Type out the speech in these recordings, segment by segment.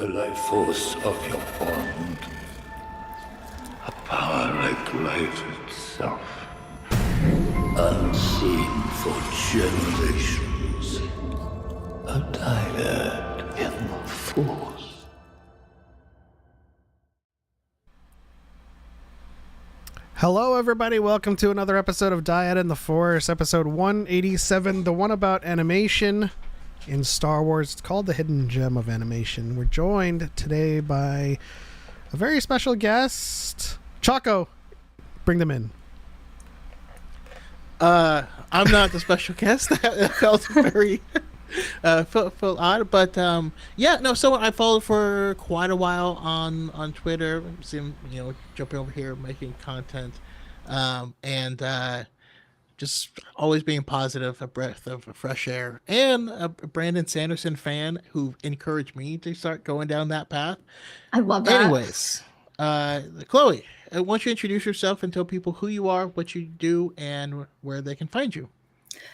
the life force of your bond. A power like life itself, unseen for generations. A dyad in the force. Hello, everybody. Welcome to another episode of Dyad in the Force, episode 187, the one about animation in Star Wars. It's called the Hidden Gem of Animation. We're joined today by a very special guest, Choco. Bring them in. I'm not the special guest. That felt very felt odd, but someone I followed for quite a while on Twitter. See him, jumping over here making content, and just always being positive, a breath of fresh air, and a Brandon Sanderson fan who encouraged me to start going down that path. I love that. Anyways, Chloe, I want you to introduce yourself and tell people who you are, what you do, and where they can find you.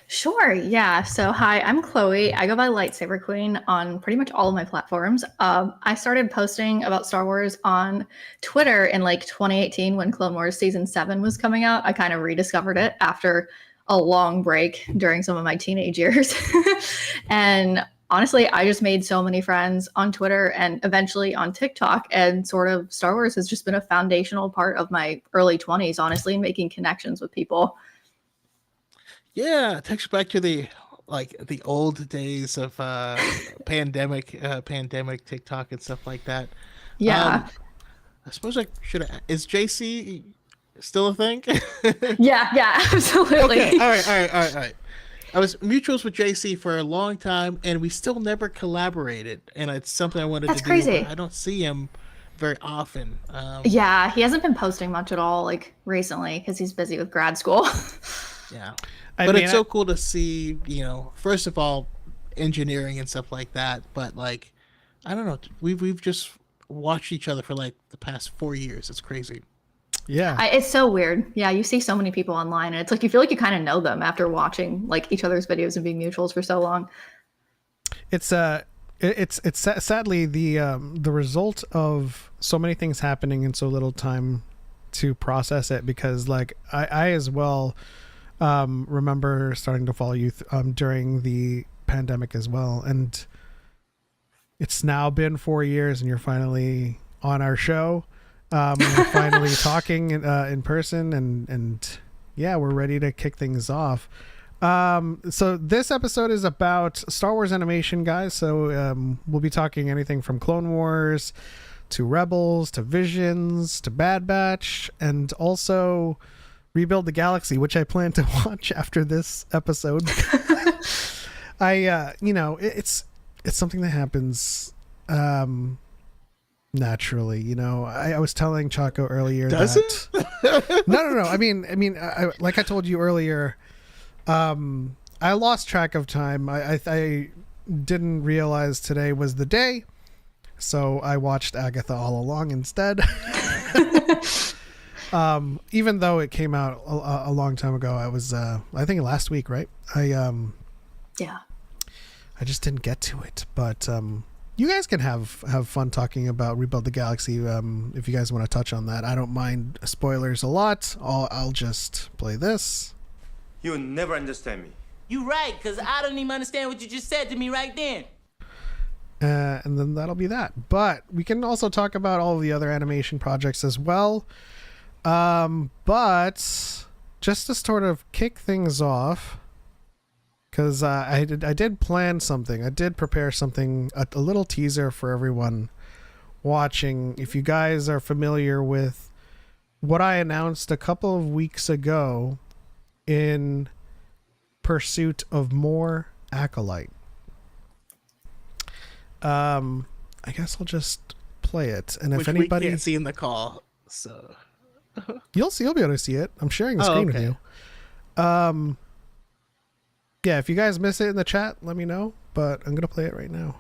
Sure. Yeah. So, hi, I'm Chloe. I go by Lightsaber Queen on pretty much all of my platforms. I started posting about Star Wars on Twitter in 2018 when Clone Wars Season 7 was coming out. I kind of rediscovered it after a long break during some of my teenage years. And honestly, I just made so many friends on Twitter and eventually on TikTok. And sort of Star Wars has just been a foundational part of my early 20s, honestly, making connections with people. Yeah, it takes you back to the old days of pandemic TikTok and stuff like that. Yeah. I suppose I should have. Is JC still a thing? Yeah, absolutely. Okay, all right. I was mutuals with JC for a long time, and we still never collaborated. And it's something I wanted That's to crazy. do. But I don't see him very often. Yeah, he hasn't been posting much at all recently because he's busy with grad school. Yeah. I mean, It's so cool to see, first of all, engineering and stuff like that. But I don't know, we've just watched each other for the past 4 years. It's crazy. Yeah. It's so weird. Yeah, you see so many people online, and it's you feel like you kind of know them after watching each other's videos and being mutuals for so long. It's sadly the result of so many things happening in so little time to process it, because I as well remember starting to follow you during the pandemic as well, and it's now been 4 years and you're finally on our show. We're finally talking in person, and yeah, we're ready to kick things off. So this episode is about Star Wars animation, guys. So we'll be talking anything from Clone Wars to Rebels to Visions to Bad Batch, and also Rebuild the Galaxy, which I plan to watch after this episode. It's something that happens naturally. I was telling Choco earlier that no. I mean, like I told you earlier, I lost track of time. I didn't realize today was the day, so I watched Agatha all along instead. Even though it came out a long time ago, I was I think last week, right? I just didn't get to it, but you guys can have fun talking about Rebuild the Galaxy if you guys want to touch on that. I don't mind spoilers a lot. I'll just play this. You'll never understand me. You right, because I don't even understand what you just said to me right then. And then that'll be that. But we can also talk about all of the other animation projects as well. But just to sort of kick things off, because I did plan something. I did prepare something, a little teaser for everyone watching. If you guys are familiar with what I announced a couple of weeks ago in pursuit of more Acolyte. I guess I'll just play it, and if anybody we can't see in the call, so you'll be able to see it. I'm sharing the screen with you. Yeah, if you guys miss it in the chat, let me know, but I'm gonna play it right now.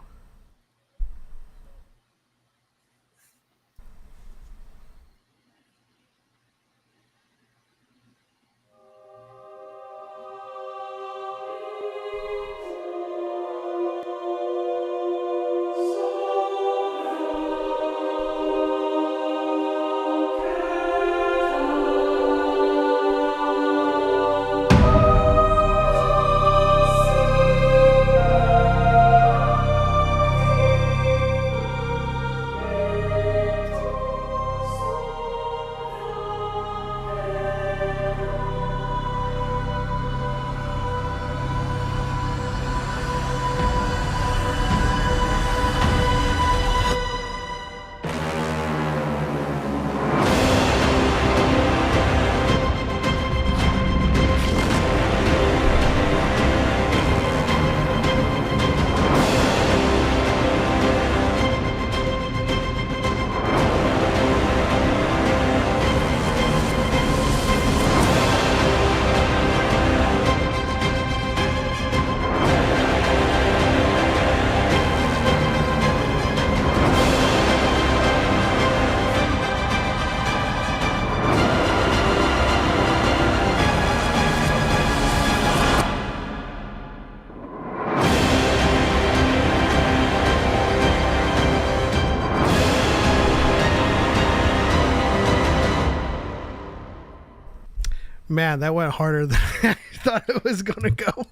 Man, that went harder than I thought it was gonna go.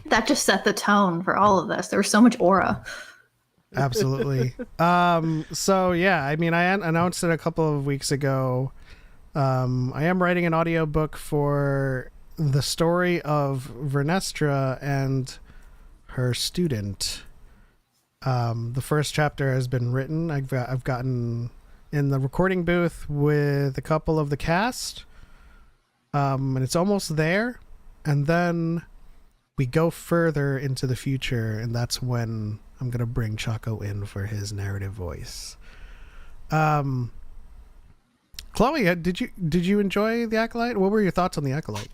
That just set the tone for all of this. There was so much aura. Absolutely. So yeah, I mean, I announced it a couple of weeks ago. I am writing an audiobook for the story of Vernestra and her student. The first chapter has been written. I've gotten in the recording booth with a couple of the cast. And it's almost there. And then we go further into the future, and that's when I'm going to bring Choco in for his narrative voice. Chloe, did you enjoy The Acolyte? What were your thoughts on The Acolyte?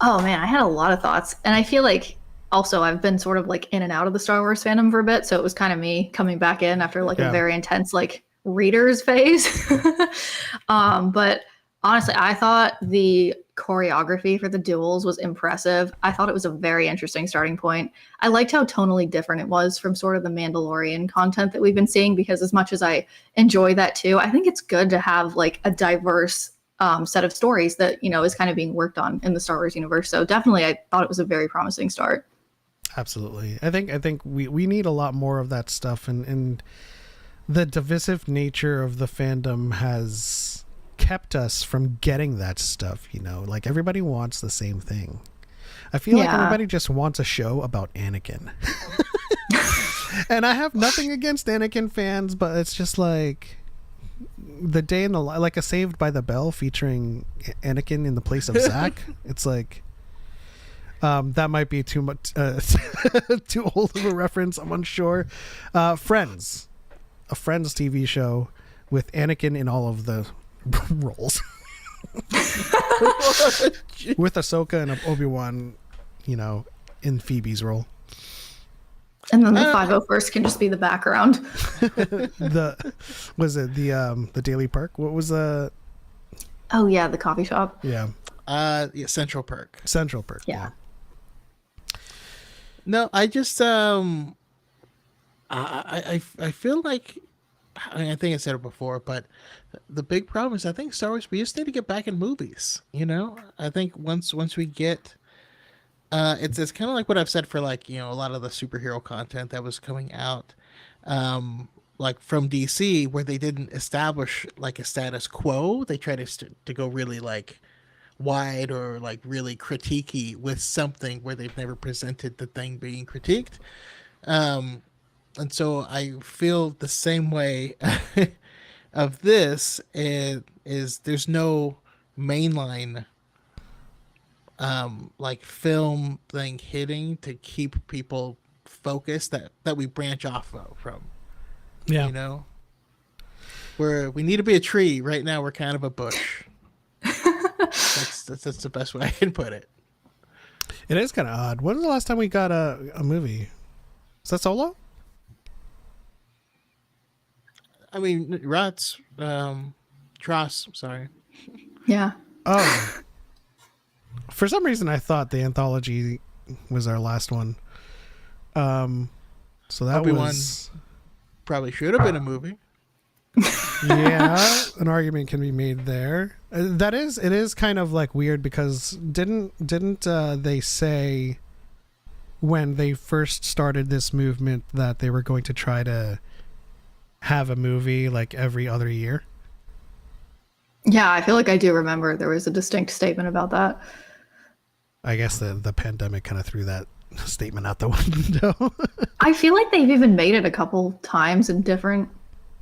Oh man, I had a lot of thoughts. And I feel like also I've been sort of like in and out of the Star Wars fandom for a bit. So it was kind of me coming back in after like a very intense like readers phase. But honestly, I thought the choreography for the duels was impressive. I thought it was a very interesting starting point. I liked how tonally different it was from sort of the Mandalorian content that we've been seeing, because as much as I enjoy that too, I think it's good to have like a diverse set of stories that, you know, is kind of being worked on in the Star Wars universe. So definitely I thought it was a very promising start. Absolutely. I think we need a lot more of that stuff, and the divisive nature of the fandom has kept us from getting that stuff, you know, like everybody wants the same thing. I feel like everybody just wants a show about Anakin. And I have nothing against Anakin fans, but it's just like the day in the like a Saved by the Bell featuring Anakin in the place of Zach. It's like that might be too much too old of a reference, I'm unsure. Friends, a Friends TV show with Anakin in all of the roles. With Ahsoka and Obi-Wan, you know, in Phoebe's role. And then the 501st can just be the background. The Daily Perk? What was the Oh yeah, the coffee shop. Yeah, Central Perk. Central Perk. Yeah. No, I just I feel like, I mean, I think I said it before, but the big problem is I think Star Wars, we just need to get back in movies. You know, I think once we get, it's kind of like what I've said for like, you know, a lot of the superhero content that was coming out, like from DC, where they didn't establish like a status quo. They tried to go really like wide or like really critiquey with something where they've never presented the thing being critiqued. And so I feel the same way of this is there's no mainline like film thing hitting to keep people focused that we branch off from. Yeah. You know? We need to be a tree. Right now we're kind of a bush. That's the best way I can put it. It is kind of odd. When was the last time we got a movie? Is that Solo? I mean, Tross, sorry. Yeah. Oh. For some reason, I thought the anthology was our last one. So that Obi-Wan was probably should have been a movie. Yeah, an argument can be made there. It is kind of like weird because didn't they say when they first started this movement that they were going to try to have a movie like every other year? Yeah, I feel like I do remember there was a distinct statement about that. I guess the pandemic kind of threw that statement out the window. I feel like they've even made it a couple times in different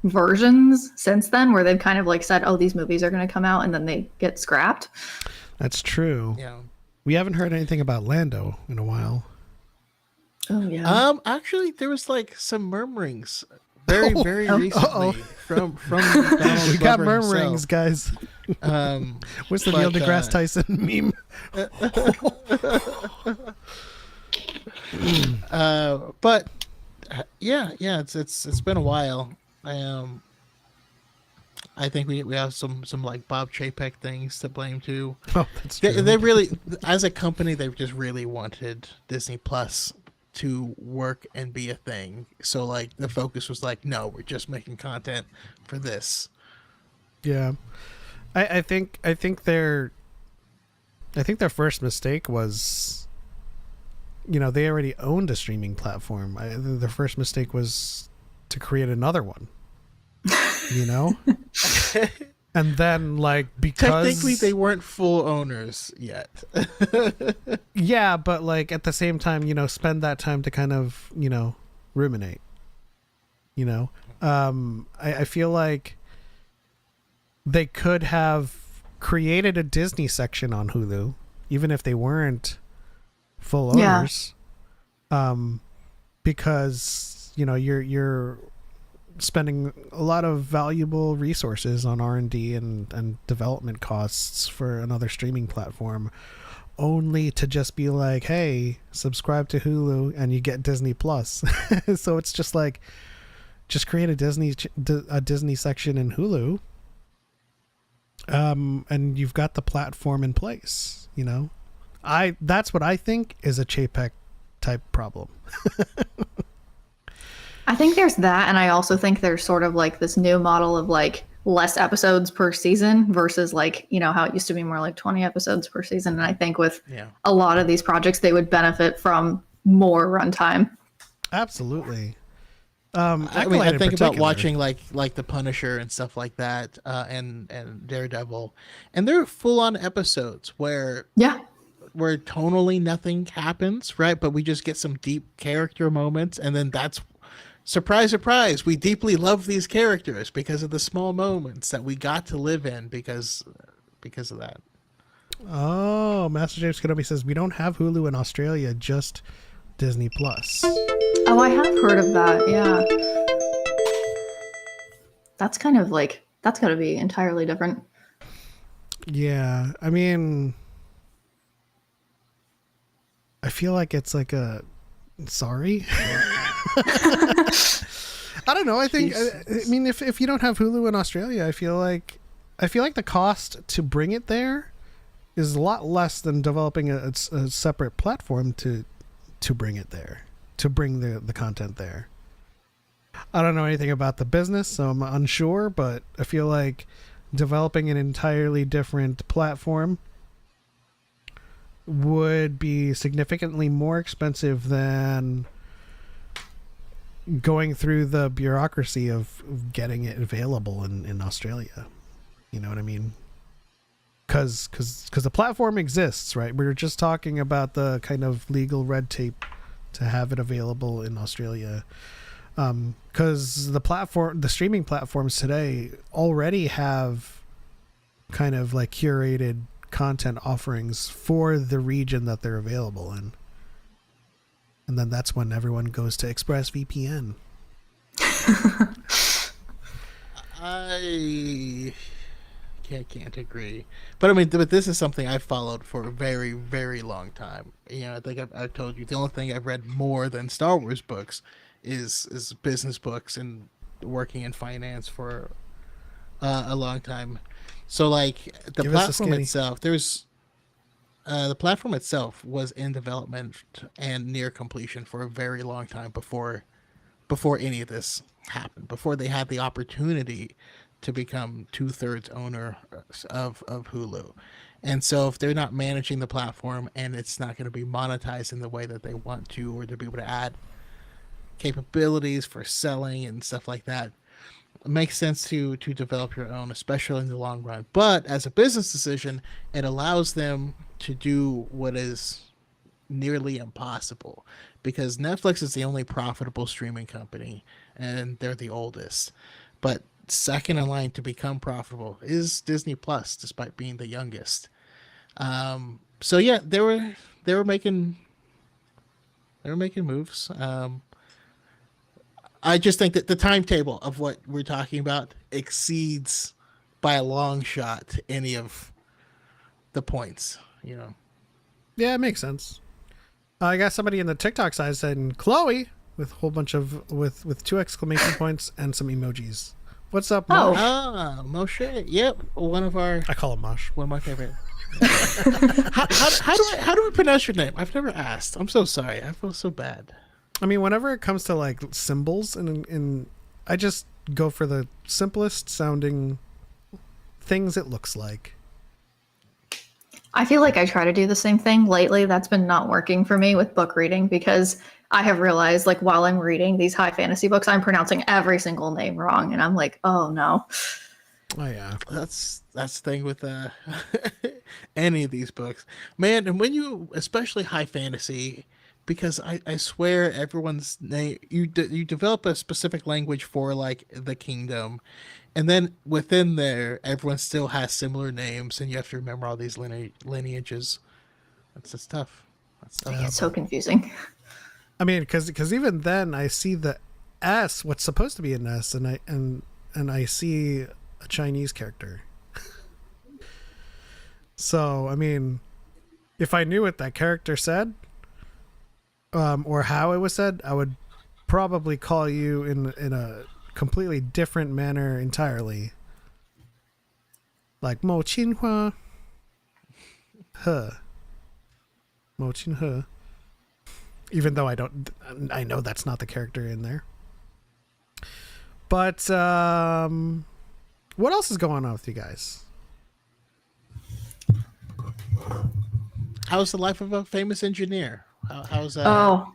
versions since then, where they've kind of like said, oh, these movies are going to come out, and then they get scrapped. That's true. Yeah. We haven't heard anything about Lando in a while. Oh yeah. Actually, there was like some murmurings very recently from Donald We got Glover murmurings, himself. guys. What's the Neil deGrasse Tyson meme? But yeah, it's been a while. I think we have some like Bob Chapek things to blame too. Oh, that's true. They really, as a company, they just really wanted Disney Plus to work and be a thing. So like the focus was like, no, we're just making content for this. Yeah, I think they're I think their first mistake was, they already owned a streaming platform. Their first mistake was to create another one. And then, like, because technically they weren't full owners yet. yeah, but like at the same time, spend that time to kind of, ruminate. I feel like they could have created a Disney section on Hulu, even if they weren't full owners. Because you're spending a lot of valuable resources on R&D and development costs for another streaming platform, only to just be like, hey, subscribe to Hulu and you get Disney Plus. So it's just like, just create a Disney section in Hulu, and you've got the platform in place. That's what I think is a Chapek type problem. I think there's that, and I also think there's sort of like this new model of like less episodes per season versus like, how it used to be more like 20 episodes per season. And I think with a lot of these projects, they would benefit from more runtime. Absolutely. I think about watching like The Punisher and stuff like that, and Daredevil, and they're full on episodes where tonally nothing happens, right? But we just get some deep character moments, and then that's surprise, surprise. We deeply love these characters because of the small moments that we got to live in because of that. Oh, Master James Kenobi says we don't have Hulu in Australia, just Disney Plus. Oh, I have heard of that. Yeah. That's kind of like, that's got to be entirely different. Yeah. I mean, I feel like it's like a sorry. I don't know. I think, I mean, if you don't have Hulu in Australia, I feel like the cost to bring it there is a lot less than developing a separate platform to bring it there, to bring the content there. I don't know anything about the business, so I'm unsure, but I feel like developing an entirely different platform would be significantly more expensive than going through the bureaucracy of getting it available in Australia. You know what I mean? Because the platform exists, right? We were just talking about the kind of legal red tape to have it available in Australia. Because the streaming platforms today already have kind of like curated content offerings for the region that they're available in. And then that's when everyone goes to ExpressVPN. I can't agree. But I mean, but this is something I've followed for a very, very long time. I think I've told you the only thing I've read more than Star Wars books is business books and working in finance for a long time. So like the platform itself, the platform itself was in development and near completion for a very long time before any of this happened, before they had the opportunity to become 2/3 owner of Hulu. And so if they're not managing the platform and it's not going to be monetized in the way that they want to, or to be able to add capabilities for selling and stuff like that, it makes sense to develop your own, especially in the long run. But as a business decision, it allows them to do what is nearly impossible, because Netflix is the only profitable streaming company and they're the oldest. But second in line to become profitable is Disney Plus, despite being the youngest. So yeah, they were making moves. I just think that the timetable of what we're talking about exceeds by a long shot any of the points, Yeah, it makes sense. I got somebody in the TikTok side saying Chloe with a whole bunch of with 2 exclamation points and some emojis. What's up, Mosh? Moshe. Yep, I call him Mosh. One of my favorite. how do I pronounce your name? I've never asked. I'm so sorry. I feel so bad. I mean, whenever it comes to like symbols, and I just go for the simplest sounding things it looks like. I feel like I try to do the same thing lately. That's been not working for me with book reading because I have realized, like, while I'm reading these high fantasy books, I'm pronouncing every single name wrong, and I'm like, oh no. Oh yeah. That's the thing with any of these books, man. And when you, especially high fantasy, because I swear everyone's name, you develop a specific language for like the kingdom, and then within there, everyone still has similar names, and you have to remember all these lineages. That's just tough. That's tough. It's so confusing. I mean, because even then, I see the S, what's supposed to be an S, and I see a Chinese character. So I mean, if I knew what that character said, or how it was said, I would probably call you in a completely different manner entirely. Like Mo Qin Hua, Mo Qin He. Even though I know that's not the character in there. But what else is going on with you guys? How's the life of a famous engineer? How's that? Oh,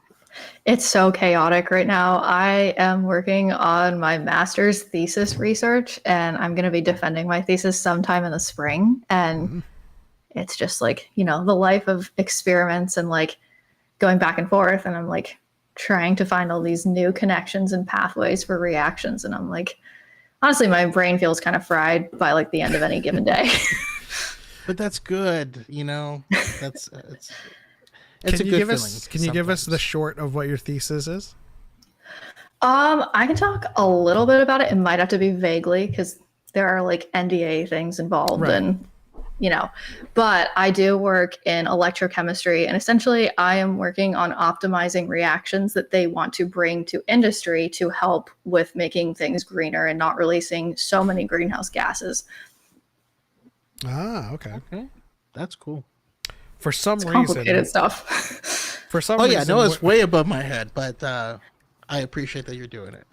it's so chaotic right now. I am working on my master's thesis research, and I'm going to be defending my thesis sometime in the spring. And it's just like, the life of experiments and like going back and forth. And I'm like trying to find all these new connections and pathways for reactions. And I'm like, honestly, my brain feels kind of fried by like the end of any given day. But that's good, That's it's Can a you good give feeling. us? Can you give us the short of what your thesis is? I can talk a little bit about it. It might have to be vaguely because there are like NDA things involved, Right. and but I do work in electrochemistry, and essentially I am working on optimizing reactions that they want to bring to industry to help with making things greener and not releasing so many greenhouse gases. Ah, okay. Okay, that's cool. For some Complicated reason, stuff. for some Oh reason, yeah, no, it's way above my head, but I appreciate that you're doing it.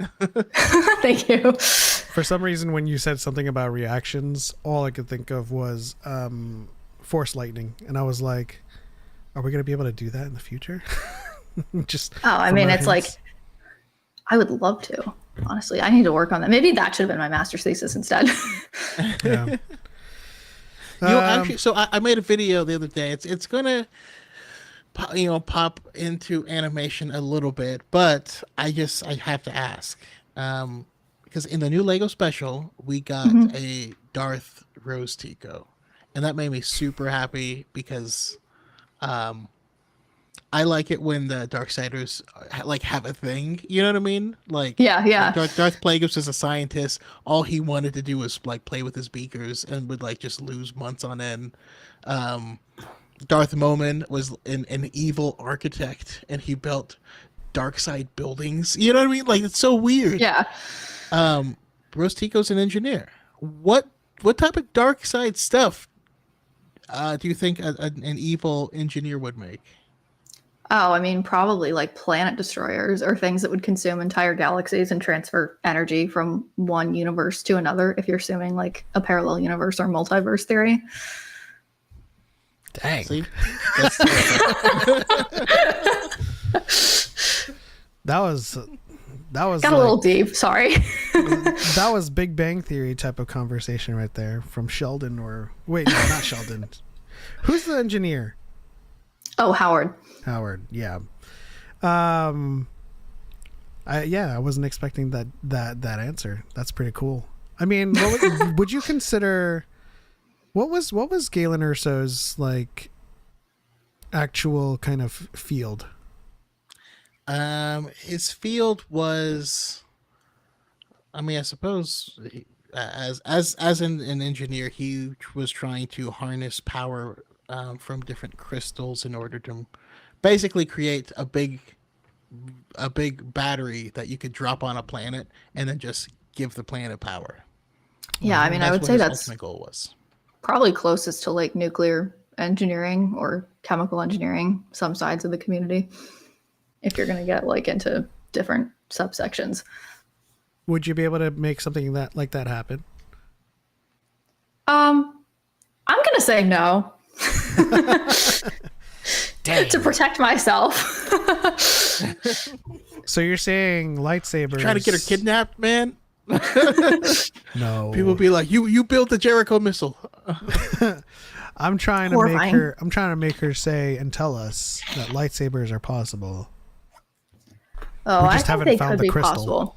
Thank you. for some reason, when you said something about reactions, all I could think of was force lightning, and I was like, "Are we going to be able to do that in the future?" Just. I from mean, our it's like, hints? I would love to. Honestly, I need to work on that. Maybe that should have been my master's thesis instead. Yeah. Actually, so I made a video the other day. It's gonna, pop into animation a little bit, but I have to ask, because in the new Lego special we got a Darth Rose Tico, and that made me super happy because, I like it when the Darksiders like have a thing. You know what I mean? Like, Yeah. Darth Plagueis is a scientist. All he wanted to do was like play with his beakers and would like just lose months on end. Darth Momin was an evil architect, and he built dark side buildings. You know what I mean? Like, it's so weird. Yeah. Rose Tico's an engineer. What type of dark side stuff do you think an evil engineer would make? Oh, I mean, probably like planet destroyers or things that would consume entire galaxies and transfer energy from one universe to another, if you're assuming like a parallel universe or multiverse theory. Dang. See? That was Got a little deep. Sorry. that was Big Bang Theory type of conversation right there from Sheldon, or wait, no, not Sheldon. Who's the engineer? Oh, Howard. Howard, yeah. I wasn't expecting that answer. That's pretty cool. I mean, would you consider what was Galen Erso's like actual kind of field? His field was, I mean, I suppose as an engineer, he was trying to harness power from different crystals in order to basically create a big battery that you could drop on a planet and then just give the planet power. Yeah, I mean, I would say his that's ultimate goal was. probably closest to like nuclear engineering or chemical engineering, some sides of the community, if you're going to get like into different subsections. Would you be able to make something like that happen? I'm going to say no. to protect myself. So you're saying lightsabers? Trying to get her kidnapped, man. No. People be like, you built the Jericho missile. I'm trying Horrifying. to make her say and tell us that lightsabers are possible. Oh, We I just think haven't they found could the be crystal. possible.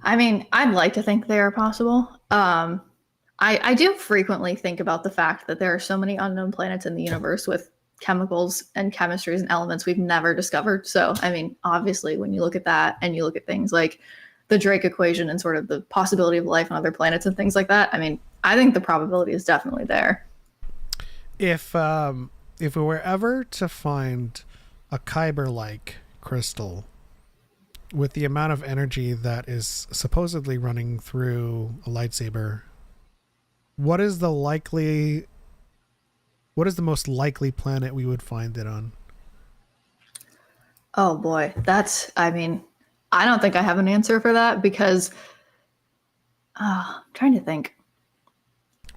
I mean, I'd like to think they are possible. I do frequently think about the fact that there are so many unknown planets in the universe with chemicals and chemistries and elements we've never discovered. So, I mean, obviously, when you look at that and you look at things like the Drake equation and sort of the possibility of life on other planets and things like that, I mean, I think the probability is definitely there. If we were ever to find a Kyber-like crystal with the amount of energy that is supposedly running through a lightsaber, what is the most likely planet we would find it on? Oh boy, I mean, I don't think I have an answer for that because I'm trying to think.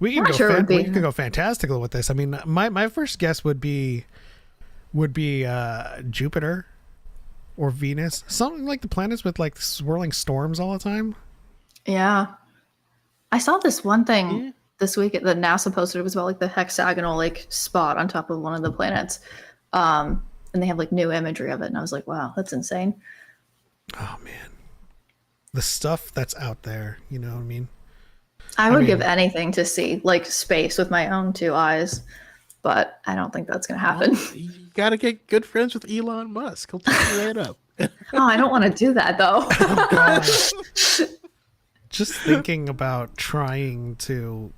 We can Not sure it would be. we can go fantastical with this. I mean, my first guess would be Jupiter or Venus, something like the planets with like swirling storms all the time. Yeah. I saw this one thing this week that NASA posted. It was about like the hexagonal like spot on top of one of the planets. And they have like new imagery of it. And I was like, wow, that's insane. Oh man, the stuff that's out there. You know what I mean? I would mean- give anything to see like space with my own two eyes, but I don't think that's going to happen. You gotta get good friends with Elon Musk. He'll take you right up. Oh, I don't want to do that though. Just thinking about trying to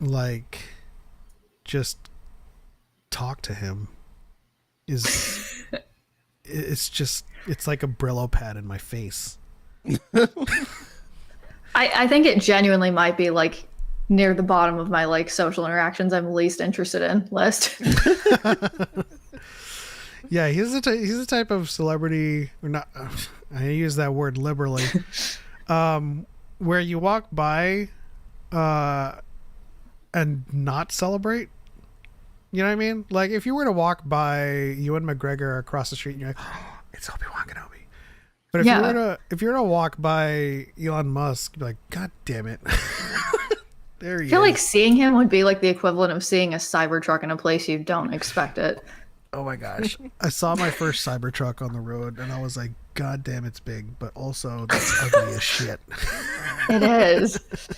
like just talk to him is it's like a Brillo pad in my face. I think it genuinely might be like near the bottom of my like social interactions I'm least interested in list. Yeah, he's the type of celebrity, or not. I use that word liberally. Where you walk by, and not celebrate. You know what I mean? Like if you were to walk by Ewan McGregor across the street, and you're like, oh, "It's Obi-Wan Kenobi." But if you were to walk by Elon Musk, you'd be like, "God damn it!" There he I feel is. like seeing him would be like the equivalent of seeing a Cybertruck in a place you don't expect it. Oh my gosh. I saw my first Cybertruck on the road and I was like, God damn, it's big, but also that's ugly as shit. It is. It's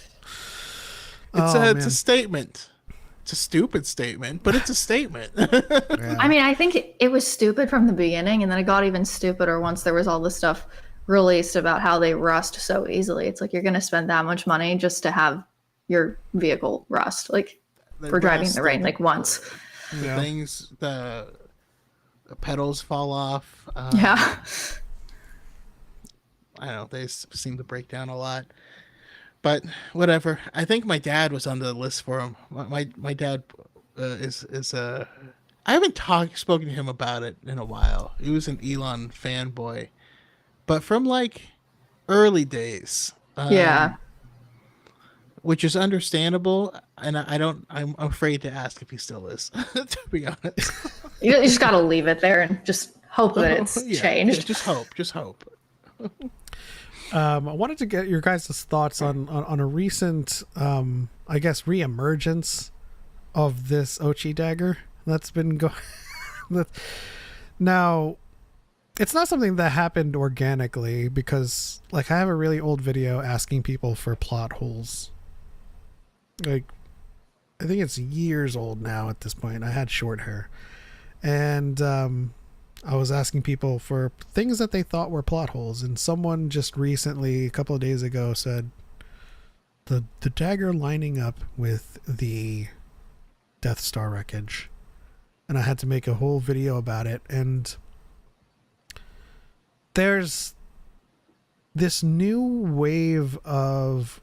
Oh, a man. statement. It's a stupid statement, but it's a statement. Yeah. I mean, I think it was stupid from the beginning, and then it got even stupider once there was all this stuff released about how they rust so easily. It's like you're going to spend that much money just to have your vehicle rust, like for driving in the rain, like once. Yeah. Things, the pedals fall off. Yeah. I don't know. They seem to break down a lot. But whatever. I think my dad was on the list for him. My dad is I haven't spoken to him about it in a while. He was an Elon fanboy, but from like early days. Yeah. Which is understandable, and I'm afraid to ask if he still is. To be honest. You just got to leave it there and just hope that it's Yeah, changed. Just hope. I wanted to get your guys' thoughts on a recent, I guess, reemergence of this Ochi dagger that's been going. Now, it's not something that happened organically because, like, I have a really old video asking people for plot holes. Like, I think it's years old now at this point. I had short hair, and I was asking people for things that they thought were plot holes, and someone just recently, a couple of days ago, said the dagger lining up with the Death Star wreckage, and I had to make a whole video about it. And there's this new wave of,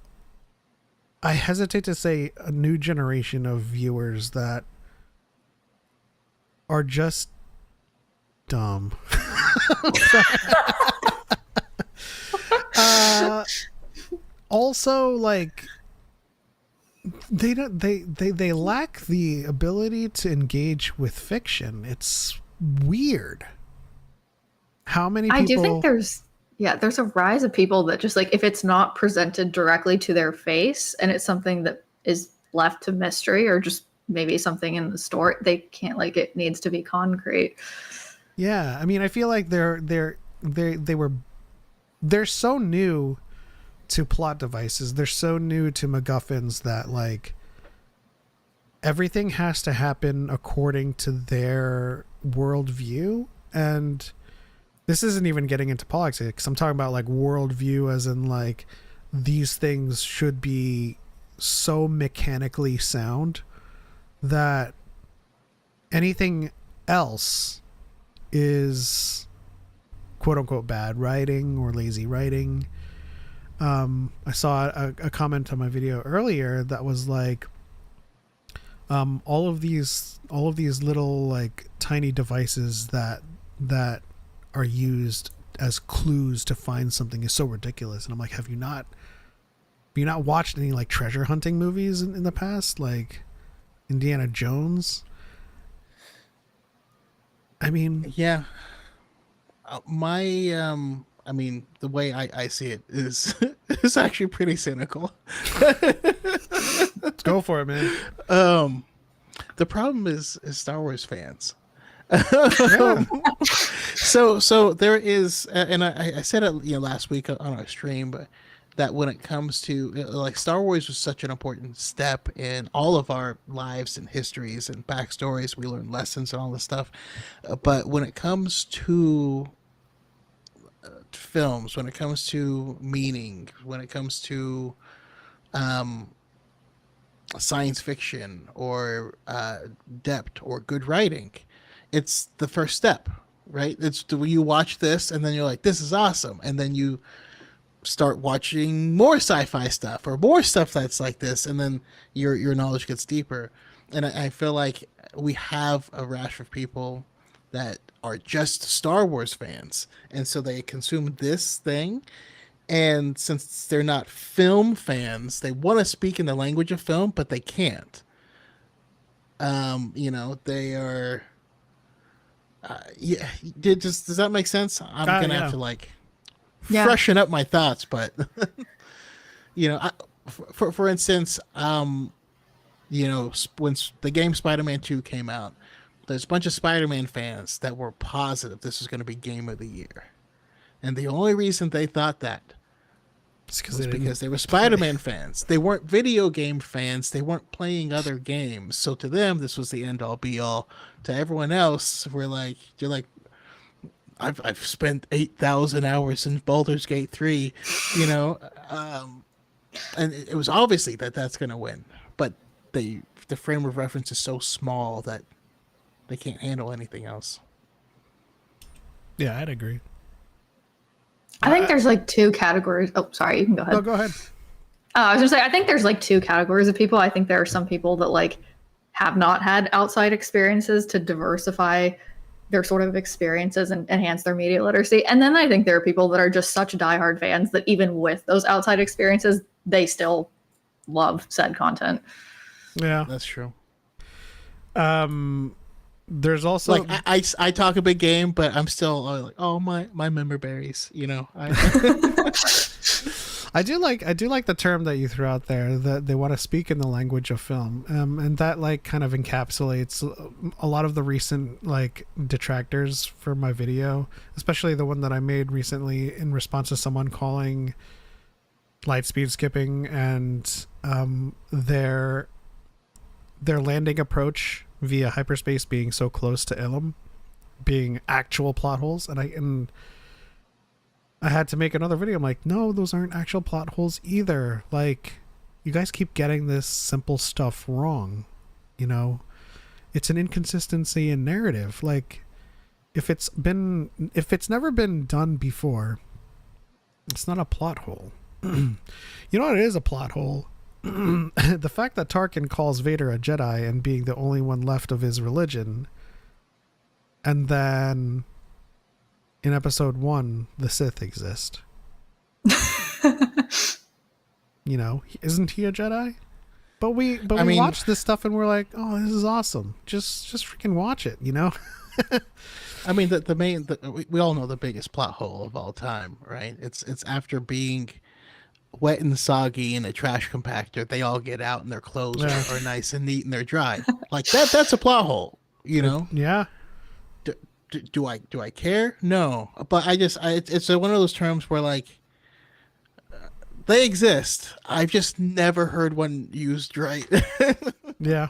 I hesitate to say a new generation of viewers that are just dumb. Also, like, they don't they lack the ability to engage with fiction. It's weird. How many people I do think there's a rise of people that just like if it's not presented directly to their face and it's something that is left to mystery or just maybe something in the story, they can't like it needs to be concrete. Yeah, I mean, I feel like they're so new to plot devices. They're so new to MacGuffins that like everything has to happen according to their worldview. And this isn't even getting into politics. I'm talking about like worldview as in like these things should be so mechanically sound that anything else is quote unquote bad writing or lazy writing. I saw a comment on my video earlier that was like, all of these little like tiny devices that are used as clues to find something is so ridiculous. And I'm like, have you not watched any like treasure hunting movies in the past, like Indiana Jones? I mean, Yeah. I mean, the way I see it is is actually pretty cynical. let's go for it, man. The problem is Star Wars fans. Yeah. So there is, and I said it last week on our stream, but that when it comes to like Star Wars was such an important step in all of our lives and histories and backstories, we learn lessons and all this stuff. But when it comes to films, when it comes to meaning, when it comes to science fiction or depth or good writing, it's the first step, right? It's you watch this and then you're like, this is awesome, and then you start watching more sci-fi stuff or more stuff that's like this, and then your knowledge gets deeper. And I feel like we have a rash of people that are just Star Wars fans, and so they consume this thing, and since they're not film fans, they want to speak in the language of film, but they can't. They are does that make sense? I'm gonna have to like freshen up my thoughts, but for instance, when the game Spider-Man 2 came out, there's a bunch of Spider-Man fans that were positive this was going to be game of the year, and the only reason they thought that was because they were Spider-Man fans. They weren't video game fans. They weren't playing other games. So to them, this was the end all be all. To everyone else, you're like, I've spent 8,000 hours in Baldur's Gate 3, and it was obviously that's going to win. But the frame of reference is so small that they can't handle anything else. Yeah, I'd agree. I think there's like two categories. Oh, sorry, you can go ahead. No, go ahead. I was gonna say, I think there's like two categories of people. I think there are some people that like have not had outside experiences to diversify their sort of experiences and enhance their media literacy. And then I think there are people that are just such diehard fans that even with those outside experiences, they still love said content. Yeah, that's true. There's also like I talk a big game, but I'm still like, oh my member berries, I do like the term that you threw out there, that they want to speak in the language of film, and that like kind of encapsulates a lot of the recent like detractors for my video, especially the one that I made recently in response to someone calling light speed skipping and their landing approach via hyperspace being so close to Ilum being actual plot holes, and I had to make another video. I'm like, no, those aren't actual plot holes either. Like, you guys keep getting this simple stuff wrong. It's an inconsistency in narrative. Like, if it's never been done before, it's not a plot hole. You know what it is a plot hole? The fact that Tarkin calls Vader a Jedi and being the only one left of his religion, and then in episode 1 the Sith exist. Isn't he a Jedi? But we I mean, watch this stuff and we're like, oh, this is awesome. Just freaking watch it, you know? I mean, we all know the biggest plot hole of all time, right? It's after being wet and soggy in a trash compactor, they all get out and their clothes are nice and neat and they're dry. Like that's a plot hole, you know? Yeah. Do I care? No, but it's one of those terms where like they exist. I've just never heard one used right. Yeah.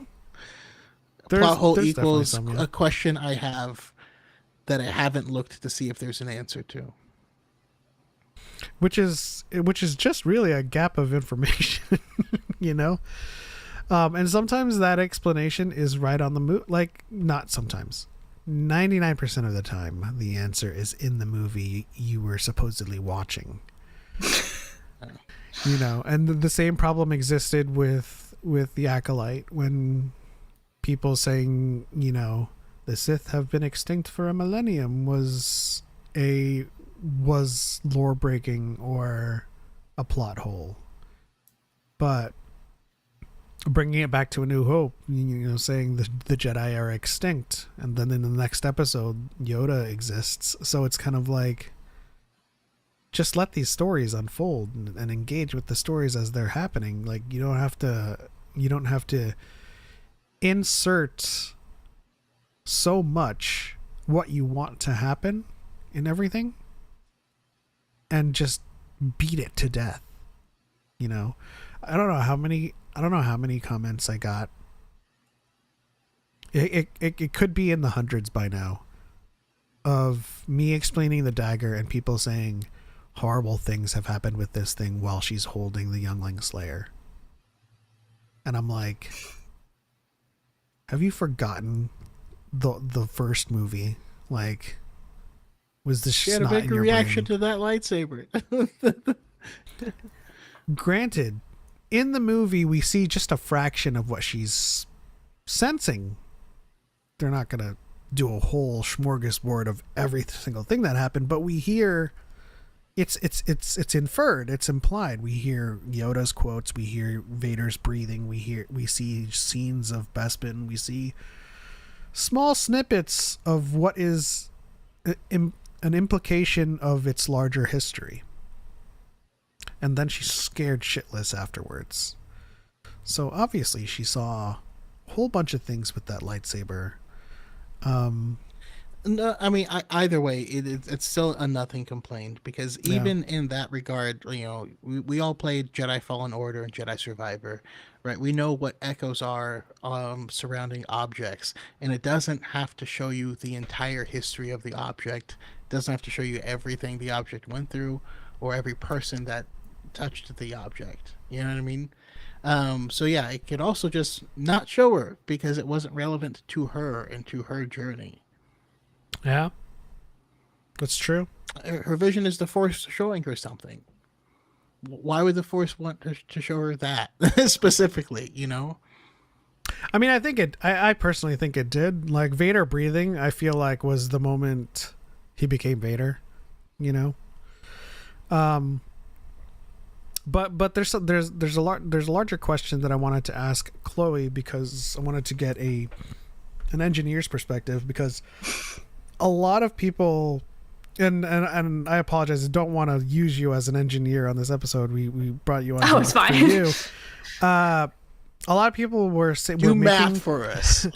Plot hole there's equals definitely some, yeah. a question I have that I haven't looked to see if there's an answer to. Which is just really a gap of information, you know? And sometimes that explanation is right on the movie. Like, not sometimes. 99% of the time, the answer is in the movie you were supposedly watching. You know, and the same problem existed with the Acolyte when people saying, you know, the Sith have been extinct for a millennium was lore breaking or a plot hole. But bringing it back to A New Hope, you know, saying the Jedi are extinct, and then in the next episode Yoda exists, so it's kind of like, just let these stories unfold and engage with the stories as they're happening. Like, you don't have to insert so much what you want to happen in everything and just beat it to death, you know? I don't know how many comments I got. It could be in the hundreds by now of me explaining the dagger and people saying horrible things have happened with this thing while she's holding the youngling slayer. And I'm like, have you forgotten the first movie? Like, was this She just had a not in big your reaction brain? to that lightsaber. Granted, in the movie we see just a fraction of what she's sensing. They're not gonna do a whole smorgasbord of every single thing that happened, but we hear it's inferred, it's implied. We hear Yoda's quotes, we hear Vader's breathing, we see scenes of Bespin, we see small snippets of what is an implication of its larger history. And then she's scared shitless afterwards. So obviously she saw a whole bunch of things with that lightsaber. No, I mean, either way, it's still a nothing complaint, because even in that regard, you know, we all played Jedi Fallen Order and Jedi Survivor, right? We know what echoes are surrounding objects, and it doesn't have to show you the entire history of the object. It doesn't have to show you everything the object went through or every person that touched the object. You know what I mean? So yeah, it could also just not show her because it wasn't relevant to her and to her journey. Yeah, that's true. Her vision is the Force showing her something. Why would the Force want to show her that specifically, you know? I mean, I personally think it did. Like, Vader breathing, I feel like was the moment he became Vader, you know? But there's a larger question that I wanted to ask Chloe, because I wanted to get an engineer's perspective, because a lot of people, and I apologize, I don't want to use you as an engineer on this episode. We brought you on. Oh, it's fine. For you. A lot of people were saying, do math for us.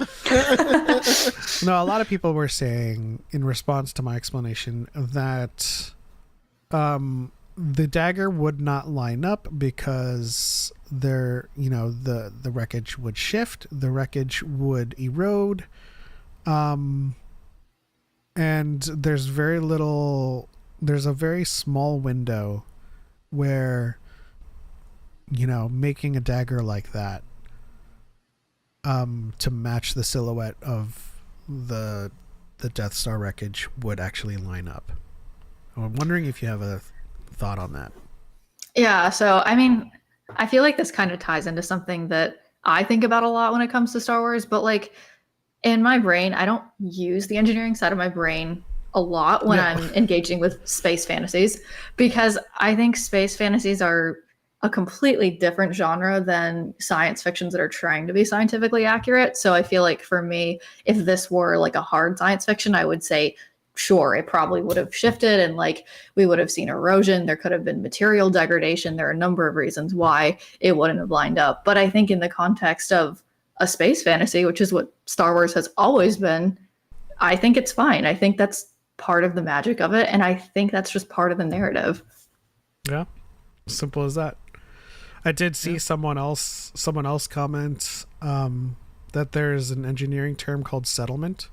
No, a lot of people were saying in response to my explanation that the dagger would not line up because the wreckage would shift, the wreckage would erode, and there's a very small window where, you know, making a dagger like that to match the silhouette of the Death Star wreckage would actually line up. I'm wondering if you have a thought on that. Yeah, so I mean, I feel like this kind of ties into something that I think about a lot when it comes to Star Wars, but like in my brain, I don't use the engineering side of my brain a lot when I'm engaging with space fantasies, because I think space fantasies are a completely different genre than science fictions that are trying to be scientifically accurate. So I feel like for me, if this were like a hard science fiction, I would say, sure, it probably would have shifted and like we would have seen erosion. There could have been material degradation. There are a number of reasons why it wouldn't have lined up. But I think in the context of a space fantasy, which is what Star Wars has always been, I think it's fine. I think that's part of the magic of it. And I think that's just part of the narrative. Yeah. Simple as that. I did see someone else comment that there's an engineering term called settlement.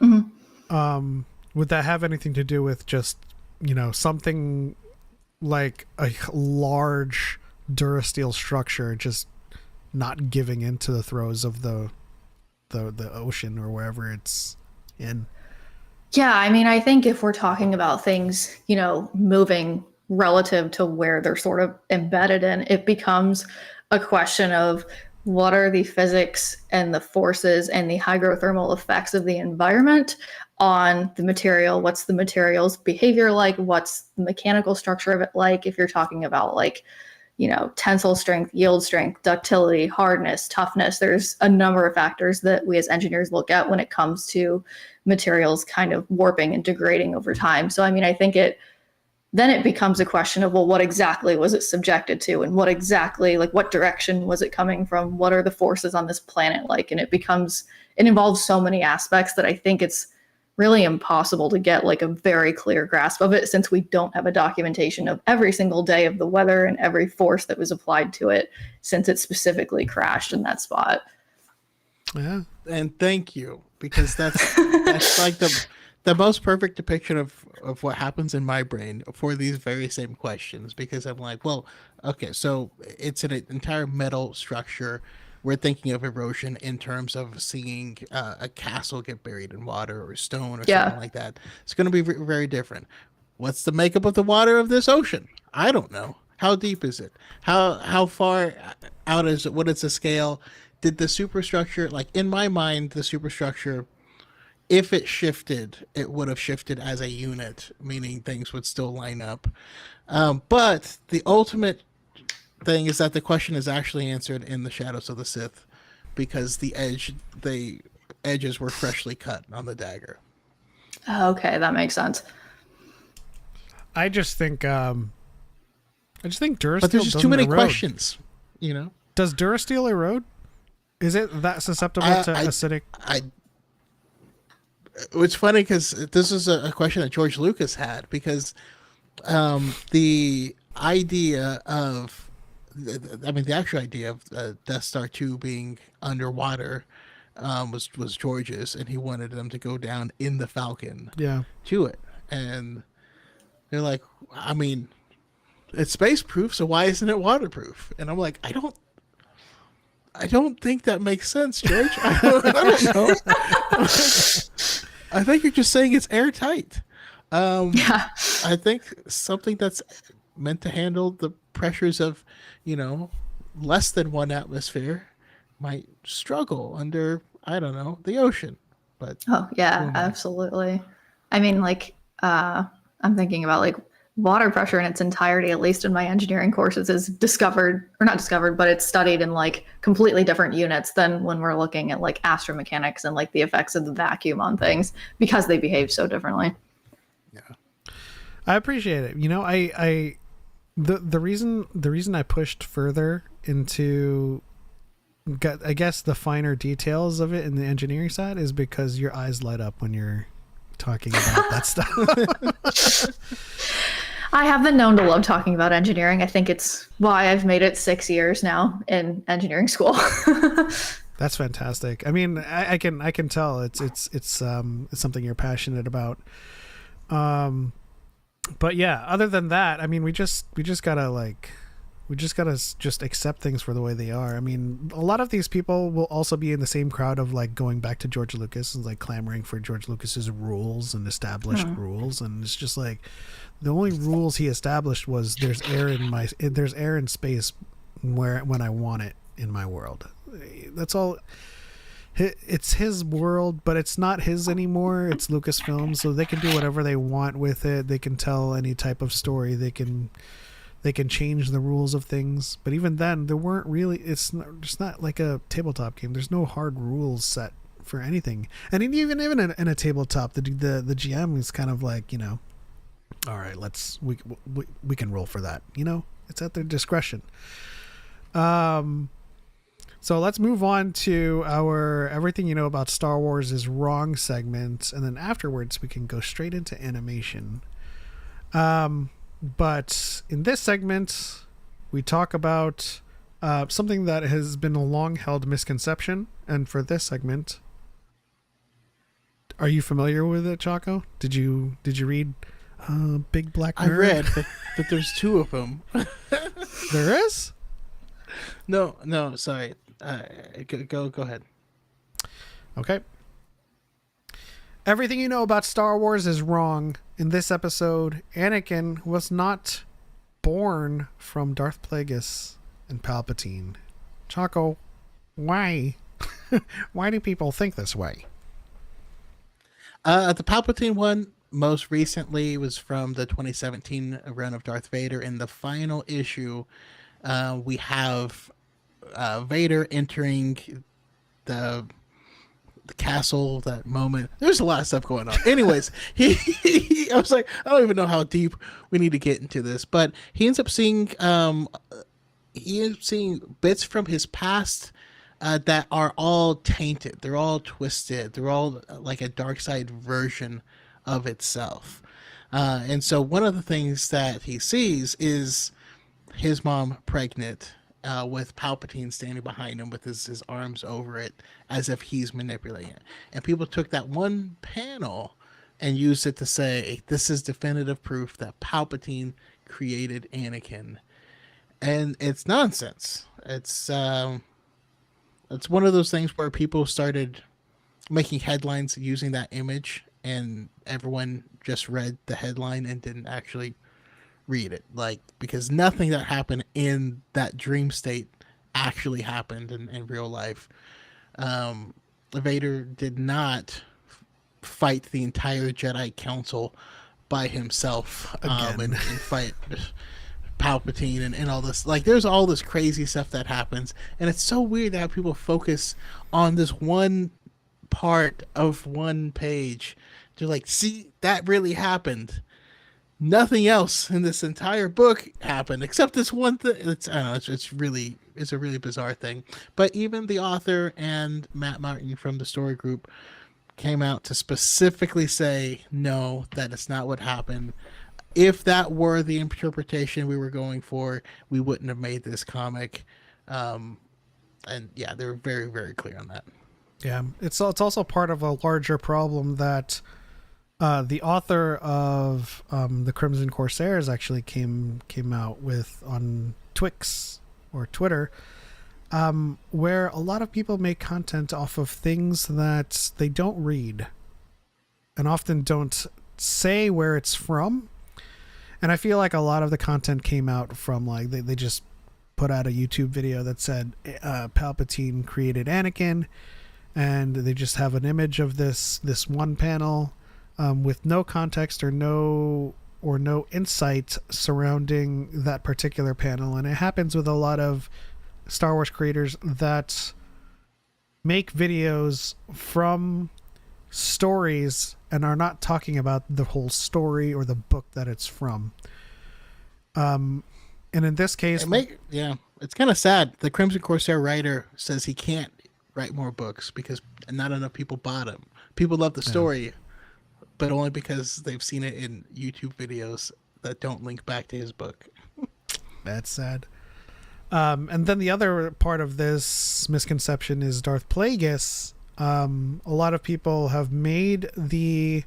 Would that have anything to do with just, something like a large Durasteel structure just not giving into the throes of the ocean or wherever it's in? Yeah, I mean, I think if we're talking about things, moving relative to where they're sort of embedded in, it becomes a question of what are the physics and the forces and the hydrothermal effects of the environment on the material? What's the material's behavior like? What's the mechanical structure of it like? If you're talking about like, tensile strength, yield strength, ductility, hardness, toughness, there's a number of factors that we as engineers look at when it comes to materials kind of warping and degrading over time. So, I mean, I think then it becomes a question of, well, what exactly was it subjected to? And what direction was it coming from? What are the forces on this planet like? And it involves so many aspects that I think it's really impossible to get like a very clear grasp of it, since we don't have a documentation of every single day of the weather and every force that was applied to it since it specifically crashed in that spot. Yeah. And thank you, because that's like the most perfect depiction of what happens in my brain for these very same questions, because I'm like, well, okay, so it's an entire metal structure. We're thinking of erosion in terms of seeing a castle get buried in water or stone or something like that. It's going to be very different. What's the makeup of the water of this ocean? I don't know. How deep is it? How far out is it? What is the scale? Did the superstructure, like in my mind, the superstructure, if it shifted, it would have shifted as a unit, meaning things would still line up. But the ultimate thing is that the question is actually answered in the Shadows of the Sith, because the edges were freshly cut on the dagger. Okay, that makes sense. I just think Durasteel. But there's just too many erode. questions, Does Durasteel erode? Is it that susceptible to acidic? It's funny because this is a question that George Lucas had, because the idea of, the actual idea of Death Star 2 being underwater was George's, and he wanted them to go down in the Falcon to it. And they're like, I mean, it's space proof, so why isn't it waterproof? And I'm like, I don't think that makes sense, George. I don't know. I think you're just saying it's airtight. I think something that's meant to handle the pressures of, less than 1 atmosphere might struggle under, I don't know, the ocean. But absolutely. I mean, like, I'm thinking about like water pressure in its entirety, at least in my engineering courses, is not discovered, but it's studied in like completely different units than when we're looking at like astromechanics and like the effects of the vacuum on things, because they behave so differently. Yeah. I appreciate it. The reason I pushed further into, I guess, the finer details of it in the engineering side is because your eyes light up when you're talking about that stuff. I have been known to love talking about engineering. I think it's why I've made it 6 years now in engineering school. That's fantastic. I mean, I can tell it's something you're passionate about. But yeah, other than that, I mean, we just gotta just accept things for the way they are. I mean, a lot of these people will also be in the same crowd of like going back to George Lucas and like clamoring for George Lucas's rules and established rules, and it's just like the only rules he established was there's air in space when I want it in my world. That's all. It's his world, but it's not his anymore. It's Lucasfilm, so they can do whatever they want with it. They can tell any type of story. They can they can change the rules of things. But even then, there weren't really. It's not like a tabletop game. There's no hard rules set for anything. And even in a tabletop, the GM is kind of like, all right, we can roll for that. It's at their discretion. So let's move on to our everything you know about Star Wars is wrong segment, and then afterwards we can go straight into animation. But in this segment, we talk about something that has been a long-held misconception, and for this segment, are you familiar with it, Choco? Did you read Big Black Nerd? I read, but there's two of them. There is? No, sorry. Go ahead. Okay. Everything you know about Star Wars is wrong. In this episode, Anakin was not born from Darth Plagueis and Palpatine. Choco, why? Why do people think this way? The Palpatine one most recently was from the 2017 run of Darth Vader. In the final issue, we have Vader entering the castle. That moment, there's a lot of stuff going on. Anyways, I was like, I don't even know how deep we need to get into this, but he ends up seeing bits from his past that are all tainted. They're all twisted. They're all like a dark side version of itself. And so one of the things that he sees is his mom pregnant, with Palpatine standing behind him with his arms over it as if he's manipulating it. And people took that one panel and used it to say, this is definitive proof that Palpatine created Anakin. And it's nonsense. It's one of those things where people started making headlines using that image, and everyone just read the headline and didn't actually read it, because nothing that happened in that dream state actually happened in real life. Vader did not fight the entire Jedi Council by himself, and fight Palpatine and all this. There's all this crazy stuff that happens, and it's so weird to have people focus on this one part of one page. They're like, see, that really happened. Nothing else in this entire book happened except this one thing. It's a really bizarre thing. But even the author and Matt Martin from the story group came out to specifically say, no, that is not what happened. If that were the interpretation we were going for, we wouldn't have made this comic. And yeah, they were very, very clear on that. Yeah, it's also part of a larger problem that the author of the Crimson Corsairs actually came out with on Twix or Twitter, where a lot of people make content off of things that they don't read and often don't say where it's from. And I feel like a lot of the content came out from they just put out a YouTube video that said Palpatine created Anakin, and they just have an image of this one panel with no context or no insight surrounding that particular panel. And it happens with a lot of Star Wars creators that make videos from stories and are not talking about the whole story or the book that it's from. And in this case, it's kind of sad. The Crimson Corsair writer says he can't write more books because not enough people bought them. People love the story, but only because they've seen it in YouTube videos that don't link back to his book. That's sad. And then the other part of this misconception is Darth Plagueis. A lot of people have made the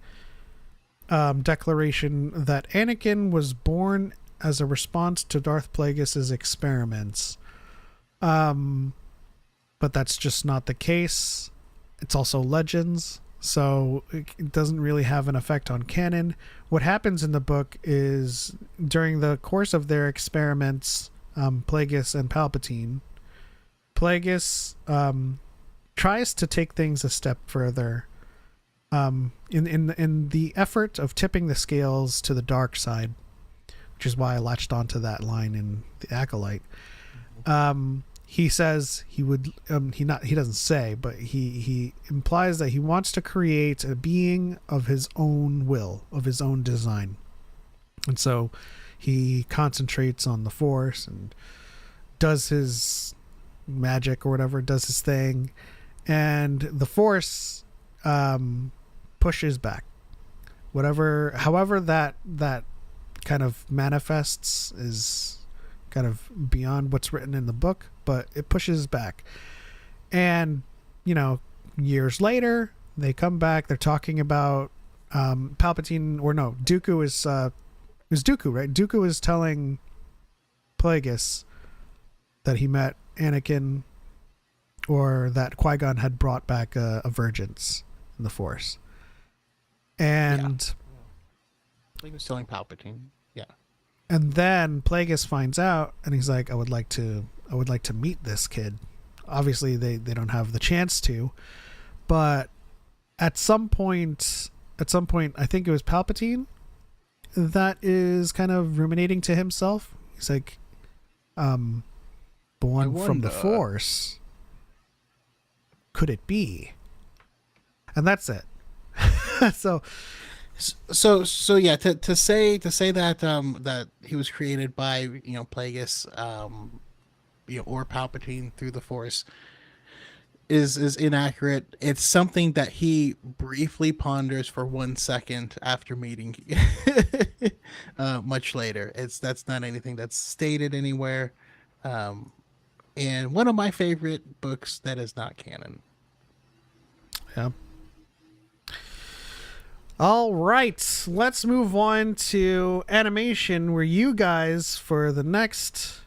declaration that Anakin was born as a response to Darth Plagueis' experiments. But that's just not the case. It's also legends, so it doesn't really have an effect on canon. What happens in the book is during the course of their experiments, Plagueis and Palpatine, Plagueis tries to take things a step further in the effort of tipping the scales to the dark side, which is why I latched onto that line in The Acolyte. He says he would he doesn't say, but he implies that he wants to create a being of his own will, of his own design. And so he concentrates on the Force and does his magic or whatever, does his thing, and the Force pushes back. However that kind of manifests is kind of beyond what's written in the book, but it pushes back. And years later they come back, they're talking about Palpatine, or no, Dooku is Dooku, right? Dooku is telling Plagueis that he met Anakin, or that Qui-Gon had brought back a vergence in the Force. And He was telling Palpatine. Yeah. And then Plagueis finds out, and he's like, I would like to meet this kid. Obviously they don't have the chance to, but at some point I think it was Palpatine that is kind of ruminating to himself. He's like, born from the Force, could it be? And that's it. So yeah, to say that that he was created by Plagueis or Palpatine through the Force is inaccurate. It's something that he briefly ponders for 1 second after meeting much later. That's not anything that's stated anywhere. And one of my favorite books that is not canon. Yeah. All right, let's move on to animation, where you guys, for the next,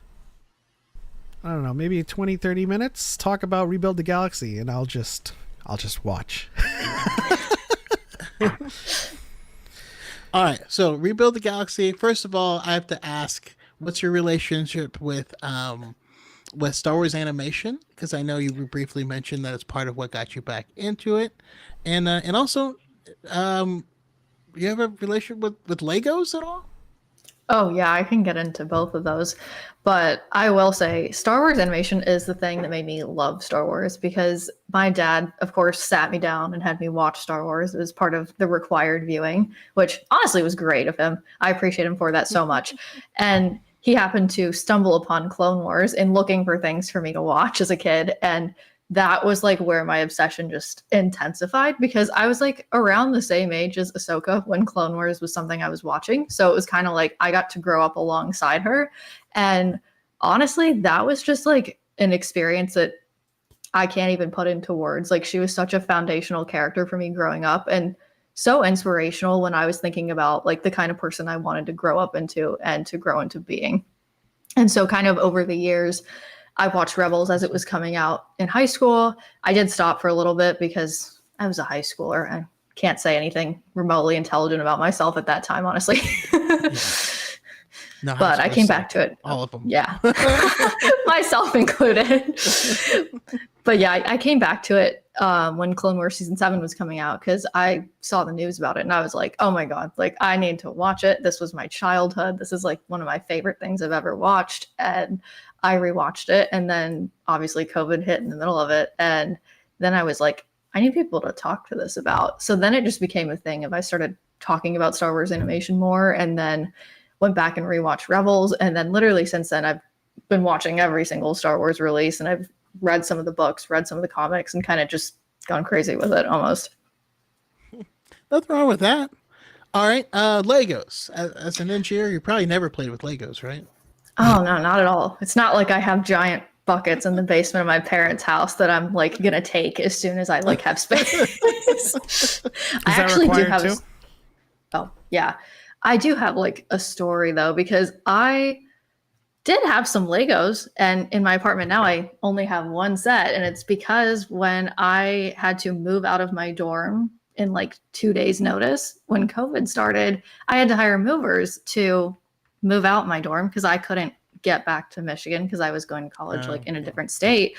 I don't know, maybe 20, 30 minutes, talk about Rebuild the Galaxy, and I'll just watch. All right, so Rebuild the Galaxy. First of all, I have to ask, what's your relationship with Star Wars animation? Because I know you briefly mentioned that it's part of what got you back into it, and also, you have a relationship with Legos at all? Oh yeah, I can get into both of those. But I will say Star Wars animation is the thing that made me love Star Wars, because my dad, of course, sat me down and had me watch Star Wars. It was part of the required viewing, which honestly was great of him. I appreciate him for that so much. And he happened to stumble upon Clone Wars in looking for things for me to watch as a kid. And that was like where my obsession just intensified, because I was like around the same age as Ahsoka when Clone Wars was something I was watching. So it was kind of like I got to grow up alongside her. And honestly, that was just like an experience that I can't even put into words. Like, she was such a foundational character for me growing up, and so inspirational when I was thinking about like the kind of person I wanted to grow up into and to grow into being. And so kind of over the years, I watched Rebels as it was coming out in high school. I did stop for a little bit because I was a high schooler. I can't say anything remotely intelligent about myself at that time, honestly. No, but I came back to it. All of them. Yeah. Myself included. But yeah, I came back to it when Clone Wars Season 7 was coming out, because I saw the news about it and I was like, oh my God, like I need to watch it. This was my childhood. This is like one of my favorite things I've ever watched. And I rewatched it, and then obviously COVID hit in the middle of it. And then I was like, I need people to talk to this about. So then it just became a thing of I started talking about Star Wars animation more, and then went back and rewatched Rebels. And then literally since then, I've been watching every single Star Wars release, and I've read some of the books, read some of the comics, and kind of just gone crazy with it almost. Nothing wrong with that. All right. Legos. As an engineer, you probably never played with Legos, right? Oh, no, not at all. It's not like I have giant buckets in the basement of my parents' house that I'm like going to take as soon as I like have space. I actually do have too? Oh, yeah. I do have like a story though, because I did have some Legos, and in my apartment now I only have one set, and it's because when I had to move out of my dorm in like 2 days notice when COVID started, I had to hire movers to move out my dorm because I couldn't get back to Michigan because I was going to college like in a different state.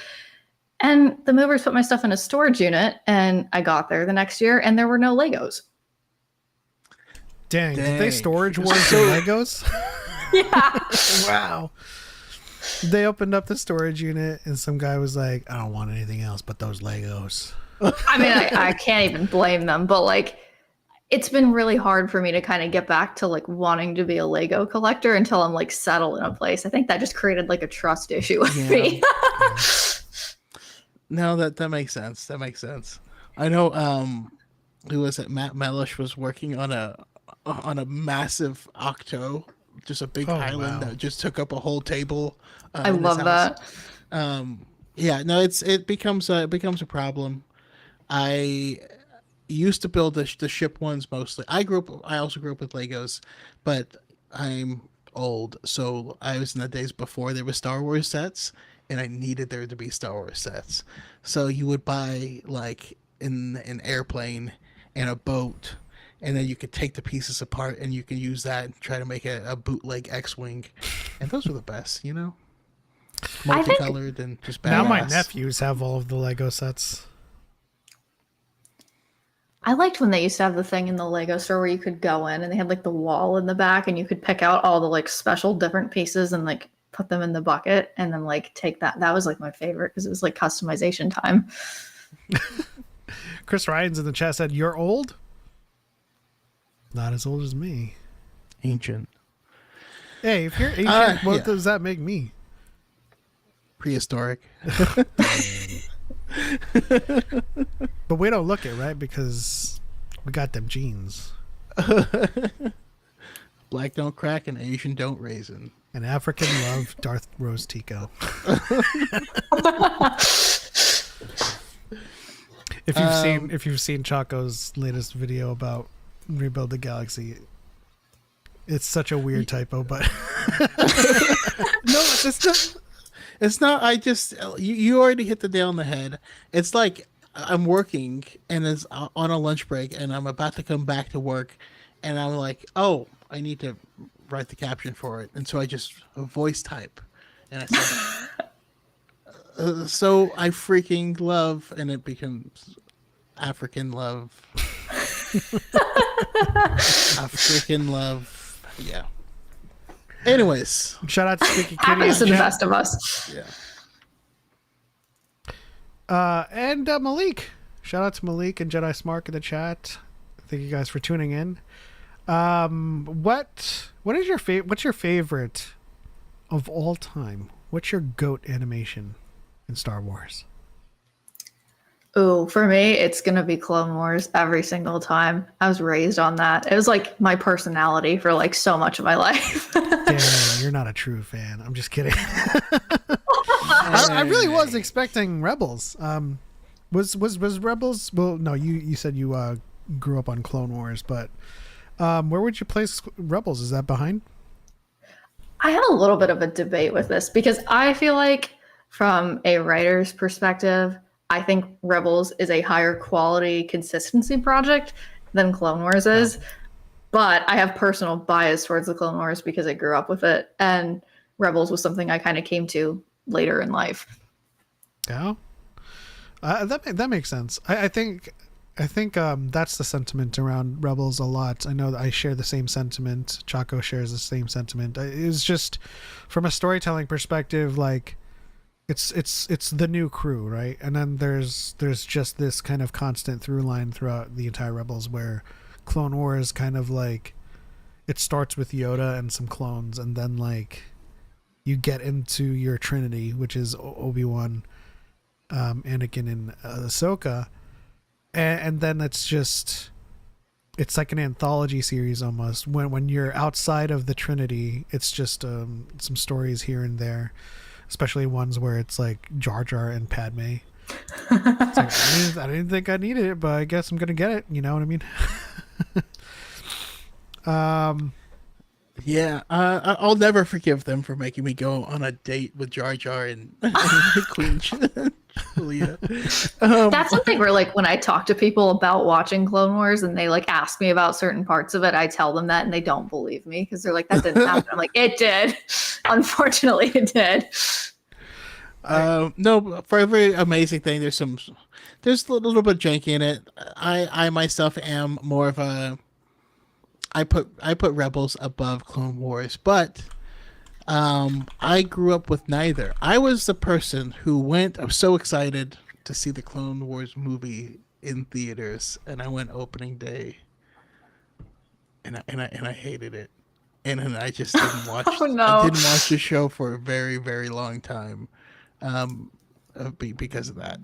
And the movers put my stuff in a storage unit, and I got there the next year and there were no Legos. Dang. Did they storage wars in Legos? Yeah. Wow. They opened up the storage unit and some guy was like, I don't want anything else but those Legos. I mean, I can't even blame them, but like, it's been really hard for me to kind of get back to like wanting to be a Lego collector until I'm like settled in a place. I think that just created like a trust issue with me. No, that makes sense. That makes sense. I know. Who was it? Matt Mellish was working on a massive octo, just a big island that just took up a whole table. I love that. Yeah, no, it becomes a problem. I used to build the ship ones mostly. I also grew up with Legos, but I'm old, so I was in the days before there were Star Wars sets, and I needed there to be Star Wars sets. So you would buy like an airplane and a boat, and then you could take the pieces apart and you can use that and try to make a bootleg X-wing, and those were the best, you know. Multicolored and just badass. Now my nephews have all of the Lego sets. I liked when they used to have the thing in the Lego store where you could go in and they had like the wall in the back and you could pick out all the like special different pieces and like put them in the bucket and then like take that. That was like my favorite because it was like customization time. Chris Ryan's in the chat said, "You're old?" Not as old as me. Ancient. Hey, if you're ancient, what does that make me? Prehistoric. But we don't look it, right? Because we got them genes. Black don't crack and Asian don't raisin. And African love Darth Choco. If you've seen Choco's latest video about Rebuild the Galaxy, it's such a weird typo, but no, it's not. I just you already hit the nail on the head. It's like I'm working and it's on a lunch break and I'm about to come back to work and I'm like, oh, I need to write the caption for it, and so I just voice type and I say, so I freaking love, and it becomes African love. I freaking love. Yeah. Anyways, shout out to Sticky Kitty. Happiness to the best of us. Yeah. And Malik. Shout out to Malik and Jedi Smart in the chat. Thank you guys for tuning in. What is your what's your favorite of all time? What's your GOAT animation in Star Wars? Ooh, for me, it's gonna be Clone Wars every single time. I was raised on that. It was like my personality for like so much of my life. Damn, you're not a true fan. I'm just kidding. I really was expecting Rebels. Was Rebels? Well, no, you said you grew up on Clone Wars, but where would you place Rebels? Is that behind? I had a little bit of a debate with this because I feel like from a writer's perspective, I think Rebels is a higher quality consistency project than Clone Wars is. But I have personal bias towards the Clone Wars because I grew up with it, and Rebels was something I kind of came to later in life. Yeah, that makes sense. I think that's the sentiment around Rebels a lot. I know that I share the same sentiment. Choco shares the same sentiment. It's just from a storytelling perspective, like it's the new crew, right? And then there's just this kind of constant through line throughout the entire Rebels where Clone Wars kind of like it starts with Yoda and some clones, and then like you get into your Trinity, which is Obi-Wan, Anakin, and Ahsoka. And then it's like an anthology series almost. When you're outside of the Trinity, it's just some stories here and there, especially ones where it's like Jar Jar and Padme. It's like, I didn't think I needed it, but I guess I'm gonna get it. You know what I mean? Yeah, I'll never forgive them for making me go on a date with Jar Jar and Queen Julia. That's something where, like, when I talk to people about watching Clone Wars and they like ask me about certain parts of it, I tell them that and they don't believe me because they're like, "That didn't happen." I'm like, "It did. Unfortunately, it did." No, for every amazing thing, there's a little bit of janky in it. I myself am more of a. I put Rebels above Clone Wars, but I grew up with neither. I was the person who went. I was so excited to see the Clone Wars movie in theaters, and I went opening day, and I hated it, and then I just didn't watch. Oh I no. didn't watch the show for a very very long time, because of that.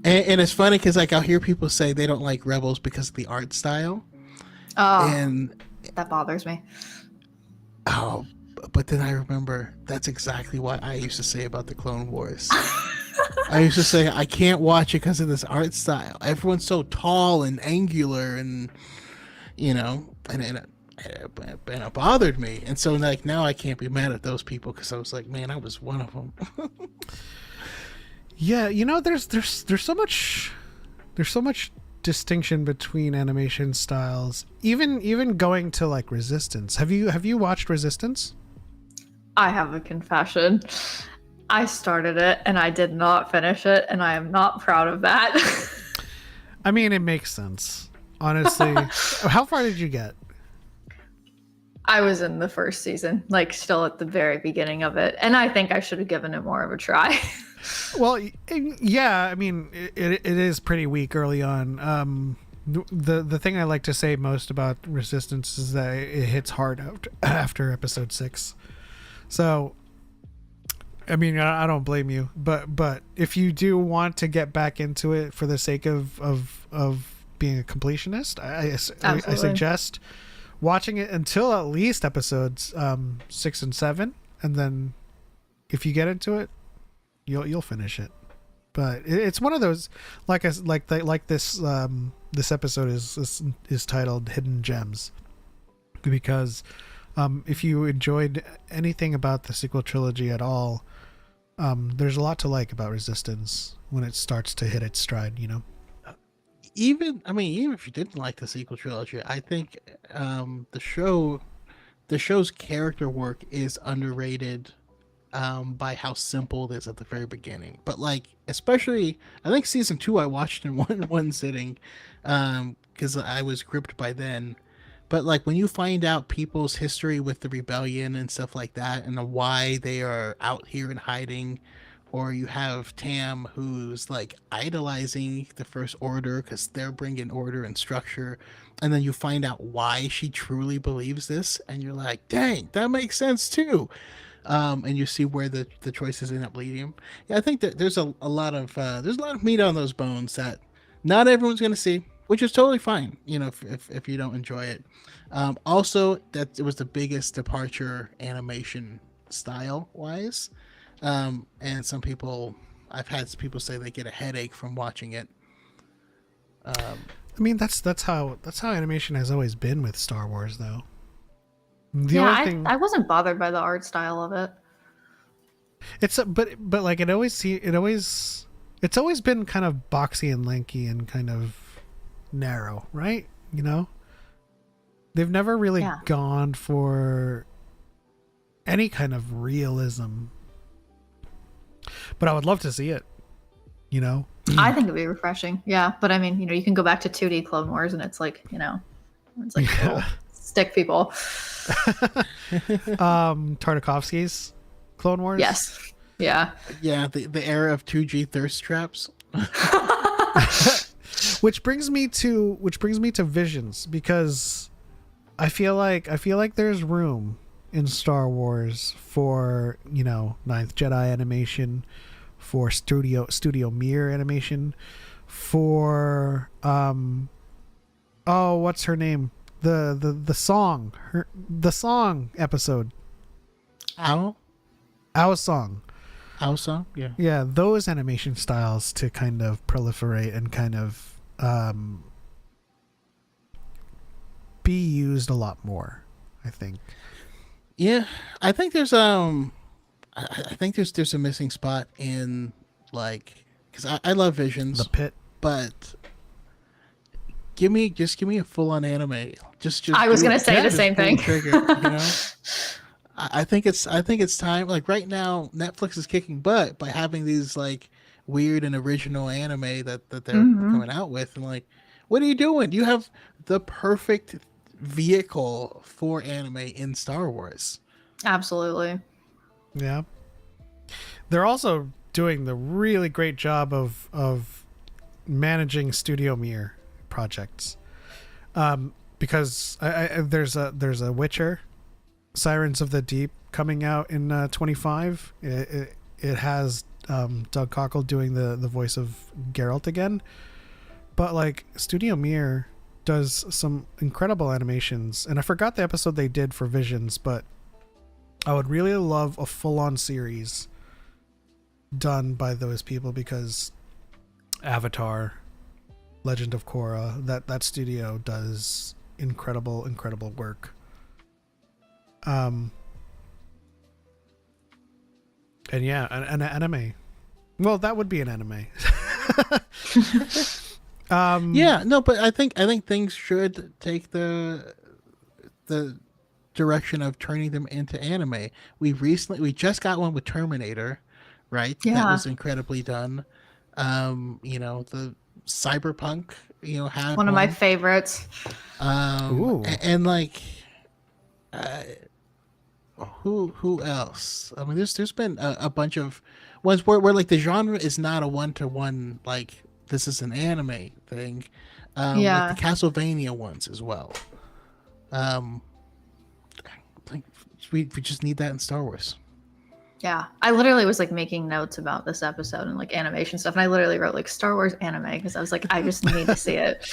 And it's funny because like I'll hear people say they don't like Rebels because of the art style, Oh, and that bothers me. oh, but then I remember that's exactly what I used to say about the Clone Wars. I used to say I can't watch it because of this art style. Everyone's so tall and angular, and and it bothered me. And so like now I can't be mad at those people because I was like, man, I was one of them. Yeah, there's so much distinction between animation styles. Even going to like Resistance. Have you watched Resistance? I have a confession. I started it and I did not finish it, and I am not proud of that. I mean, it makes sense. Honestly. How far did you get? I was in the first season, like still at the very beginning of it, and I think I should have given it more of a try. Well, yeah, I mean, it is pretty weak early on. The thing I like to say most about Resistance is that it hits hard after episode 6. So, I mean, I don't blame you, but if you do want to get back into it for the sake of being a completionist, I suggest watching it until at least episodes 6 and 7, and then if you get into it, you'll finish it. But it's one of those this episode is titled Hidden Gems, because if you enjoyed anything about the sequel trilogy at all, there's a lot to like about Resistance when it starts to hit its stride, Even if you didn't like the sequel trilogy, I think the show's character work is underrated by how simple it is at the very beginning. But like, especially, I think season 2 I watched in one sitting, because I was gripped by then. But like when you find out people's history with the rebellion and stuff like that, and why they are out here in hiding, or you have Tam who's like idolizing the First Order because they're bringing order and structure, and then you find out why she truly believes this, and you're like, dang, that makes sense too. And you see where the choices end up leading him. Yeah, I think that there's a lot of meat on those bones that not everyone's gonna see, which is totally fine. If you don't enjoy it. Also, that it was the biggest departure animation style wise, and I've had people say they get a headache from watching it. I mean, that's how animation has always been with Star Wars, though. I wasn't bothered by the art style of it. But like it's always been kind of boxy and lanky and kind of narrow, right? They've never really gone for any kind of realism. But I would love to see it. I think it'd be refreshing. Yeah, but I mean, you can go back to 2D Clone Wars, and it's like, it's like little stick people. Tartakovsky's Clone Wars. Yes. Yeah. Yeah, the era of 2G thirst traps. Which brings me to Visions, because I feel like there's room in Star Wars for Ninth Jedi animation, for Studio Mir animation, for what's her name, the song episode, Our Song, yeah, those animation styles to kind of proliferate and kind of be used a lot more, I think. Yeah, I think there's there's a missing spot in, like, because I love Visions, The Pit, but give me a full on anime. Just I was gonna say the same thing. Trigger, I think it's time. Like right now, Netflix is kicking butt by having these like weird and original anime that they're coming out with, and like, what are you doing? You have the perfect vehicle for anime in Star Wars. Absolutely. Yeah. They're also doing the really great job of managing Studio Mir projects. Because there's a Witcher, Sirens of the Deep, coming out in 25. It has Doug Cockle doing the voice of Geralt again. But like Studio Mir does some incredible animations, and I forgot the episode they did for Visions, but I would really love a full-on series done by those people, because Avatar, Legend of Korra, that studio does incredible work. And yeah, an anime. Well, that would be an anime. Yeah, no, but I think things should take the direction of turning them into anime. We just got one with Terminator, right? That Yeah. was incredibly done. The Cyberpunk, had One of my favorites. Ooh. and like who else? I mean, there's been a bunch of ones where like the genre is not a one-to-one, like this is an anime thing. Yeah. Like the Castlevania ones as well. Like we just need that in Star Wars. Yeah. I literally was like making notes about this episode and like animation stuff. And I literally wrote like Star Wars anime because I was like, I just need to see it.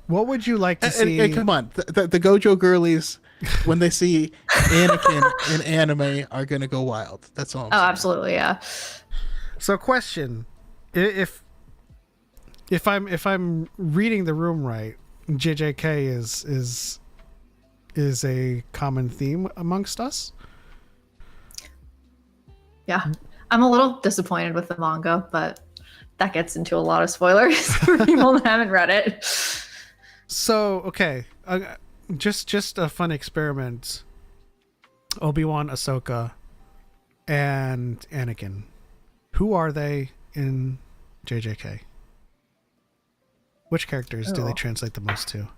What would you like to see? And come on, the Gojo girlies, when they see Anakin in anime, are gonna go wild. That's all. Oh, absolutely. Yeah. So, question: if I'm reading the room right, JJK is a common theme amongst us. Yeah. I'm a little disappointed with the manga, but that gets into a lot of spoilers for people that haven't read it. So, okay, just a fun experiment. Obi-Wan, Ahsoka, and Anakin. Who are they in JJK? Which characters do they translate the most to?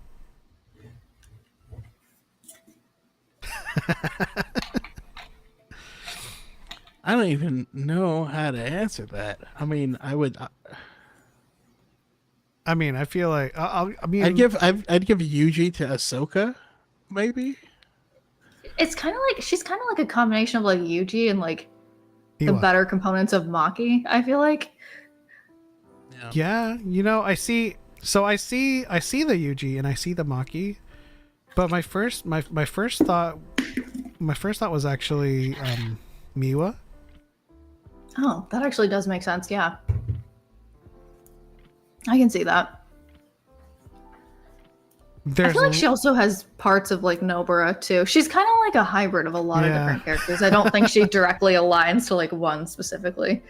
I don't even know how to answer that. I mean, I would. I mean, I feel like I'd give Yuji to Ahsoka, maybe. It's kind of like she's kind of like a combination of like Yuji and like the Iwa. better components of Maki. I feel like. Yeah, I see. So I see the Yuji and I see the Maki, but my first thought was actually Miwa. Oh, that actually does make sense. Yeah. I can see that. I feel like she also has parts of like Nobara too. She's kind of like a hybrid of a lot of different characters. I don't think she directly aligns to like one specifically.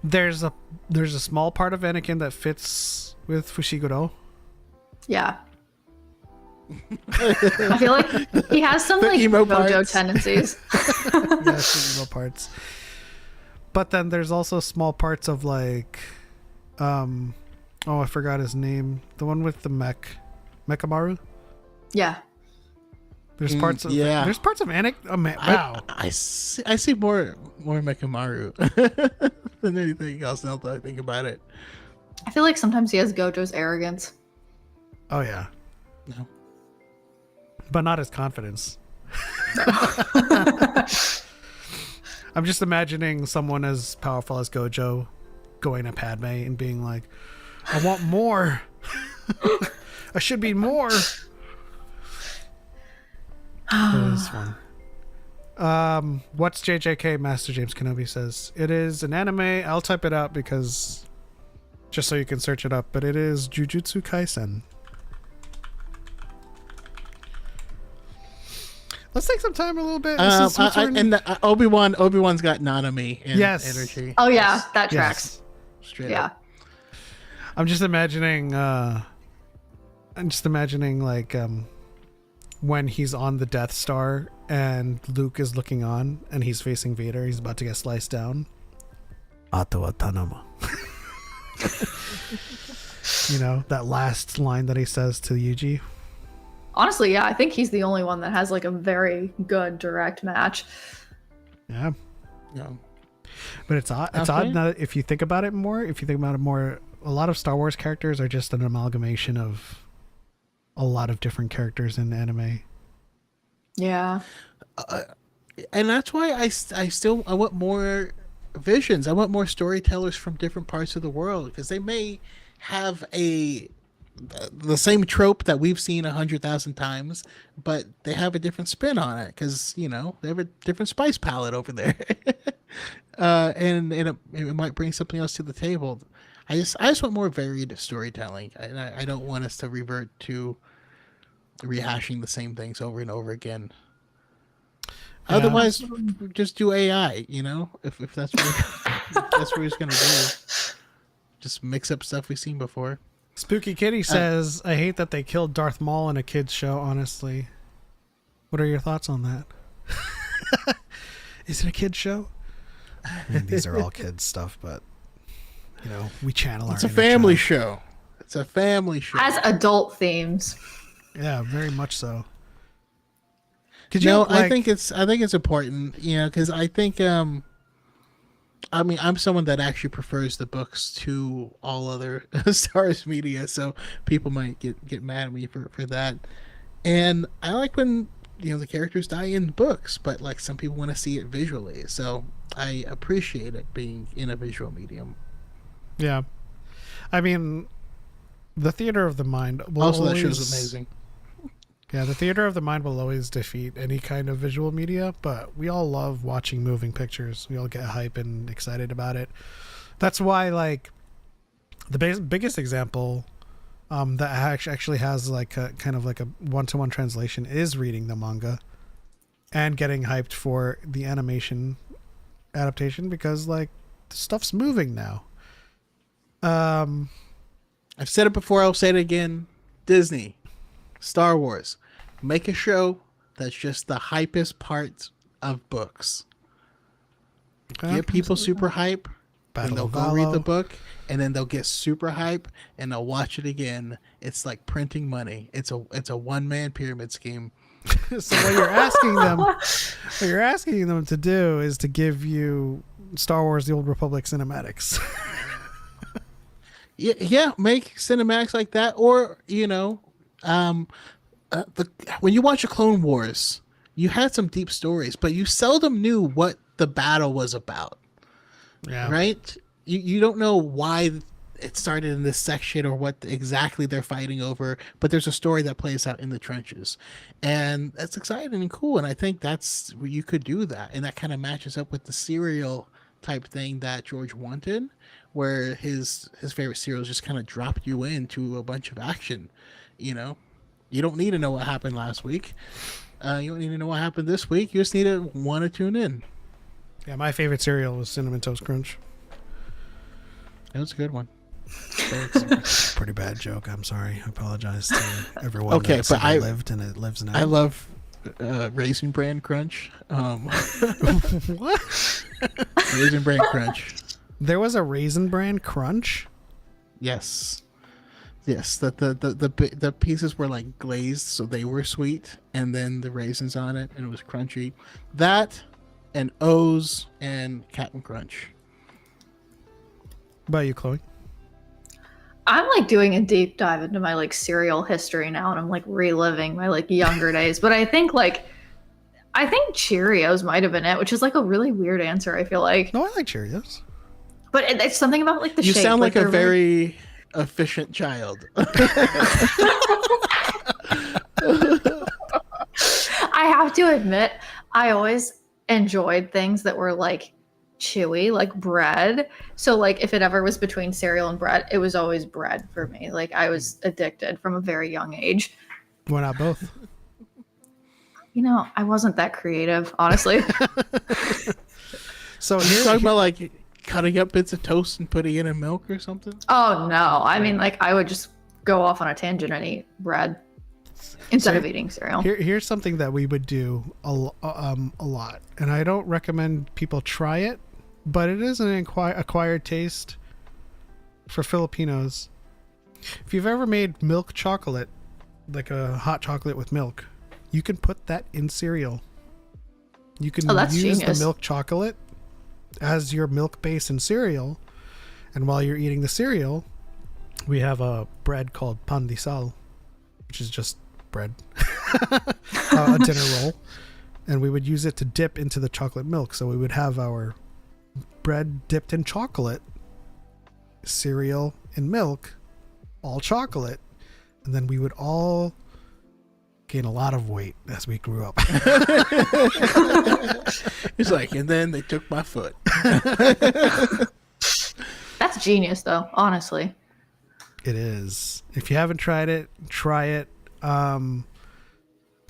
There's a small part of Anakin that fits with Fushiguro. Yeah. I feel like he has some like emo Mojo parts. tendencies. Yes, little parts. But then there's also small parts of like, I forgot his name. The one with the Mechamaru. Yeah. There's parts of There's parts of Anakin. Wow. I see more Mechamaru than anything else. Now that I think about it. I feel like sometimes he has Gojo's arrogance. Oh yeah. No. But not his confidence. I'm just imagining someone as powerful as Gojo going to Padme and being like, I want more. I should be more. It was fun. What's JJK? Master James Kenobi says it is an anime. I'll type it out because just so you can search it up, but it is Jujutsu Kaisen. Let's take some time a little bit. Obi-Wan's got Nanami in Yes. energy. Oh yeah, that tracks. Straight Yeah. up. I'm just imagining like when he's on the Death Star and Luke is looking on and he's facing Vader, he's about to get sliced down. Atawa Tanama. That last line that he says to Yuji. Honestly, yeah, I think he's the only one that has like a very good direct match. Yeah. No. But it's odd. It's Okay. odd now if you think about it more. If you think about it more, a lot of Star Wars characters are just an amalgamation of a lot of different characters in anime. Yeah. And that's why I want more visions. I want more storytellers from different parts of the world, because they may have the same trope that we've seen 100,000 times, but they have a different spin on it because they have a different spice palette over there, and it might bring something else to the table. I just want more varied storytelling, and I don't want us to revert to rehashing the same things over and over again. Yeah. Otherwise, just do AI. If that's what that's what he's gonna do. Just mix up stuff we've seen before. Spooky Kitty says, "I hate that they killed Darth Maul in a kids show. Honestly, what are your thoughts on that? Is it a kids show? I mean, these are all kids stuff, but we channel our It's a inner family child. show. It's a family show. Has adult themes. Yeah, very much so. I think it's important, because I think I'm someone that actually prefers the books to all other Star Wars media, so people might get mad at me for that. And I like when the characters die in books, but like some people want to see it visually, so I appreciate it being in a visual medium. Yeah, I mean, the theater of the mind will Also, always, that show's amazing. Yeah, the theater of the mind will always defeat any kind of visual media, but we all love watching moving pictures. We all get hype and excited about it. That's why, like, the biggest example that actually has like a kind of like a one-to-one translation is reading the manga and getting hyped for the animation adaptation, because like the stuff's moving now. I've said it before, I'll say it again. Disney, Star Wars, make a show that's just the hypest parts of books. Get people super hype, and Battle they'll of go read the Valo. book, and then they'll get super hype, and they'll watch it again. It's like printing money. It's a one-man pyramid scheme. So what you're asking them to do is to give you Star Wars: The Old Republic cinematics. Yeah, make cinematics like that, or when you watch a Clone Wars, you had some deep stories, but you seldom knew what the battle was about. Yeah. Right? You don't know why it started in this section or what exactly they're fighting over, but there's a story that plays out in the trenches, and that's exciting and cool. And I think that's where you could do that, and that kind of matches up with the serial type thing that George wanted, where his favorite serials just kind of dropped you into a bunch of action. You don't need to know what happened last week. You don't need to know what happened this week. You just need to want to tune in. Yeah, my favorite cereal was Cinnamon Toast Crunch. That was a good one. Pretty bad joke. I'm sorry. I apologize to everyone Okay, that's but ever lived and it lives now. I love Raisin Bran Crunch. What? Raisin Bran Crunch. There was a Raisin Bran Crunch? Yes. The pieces were like glazed, so they were sweet, and then the raisins on it, and it was crunchy. That and O's and Captain Crunch. What about you, Chloe? I'm like doing a deep dive into my like cereal history now, and I'm like reliving my like younger days. But I think Cheerios might have been it, which is like a really weird answer, I feel like. No, I like Cheerios. But it's something about like the You shape. sound like a they're really- very efficient child. I have to admit, I always enjoyed things that were like chewy, like bread. So like if it ever was between cereal and bread, it was always bread for me. Like I was addicted from a very young age. Why not both? I wasn't that creative, honestly. So You here, talking about like cutting up bits of toast and putting it in milk or something? Oh no. I mean, like I would just go off on a tangent and eat bread instead of eating cereal. here's something that we would do a lot, and I don't recommend people try it, but it is an acquired taste for Filipinos. If you've ever made milk chocolate like a hot chocolate with milk, you can put that in cereal. You can that's use genius. the milk chocolate as your milk base in cereal, and while you're eating the cereal, we have a bread called pan de sal, which is just bread, a dinner roll, and we would use it to dip into the chocolate milk. So we would have our bread dipped in chocolate, cereal in milk, all chocolate, and then we would all gain a lot of weight as we grew up. He's like, and then they took my foot. That's genius, though. Honestly. It is. If you haven't tried it, try it. It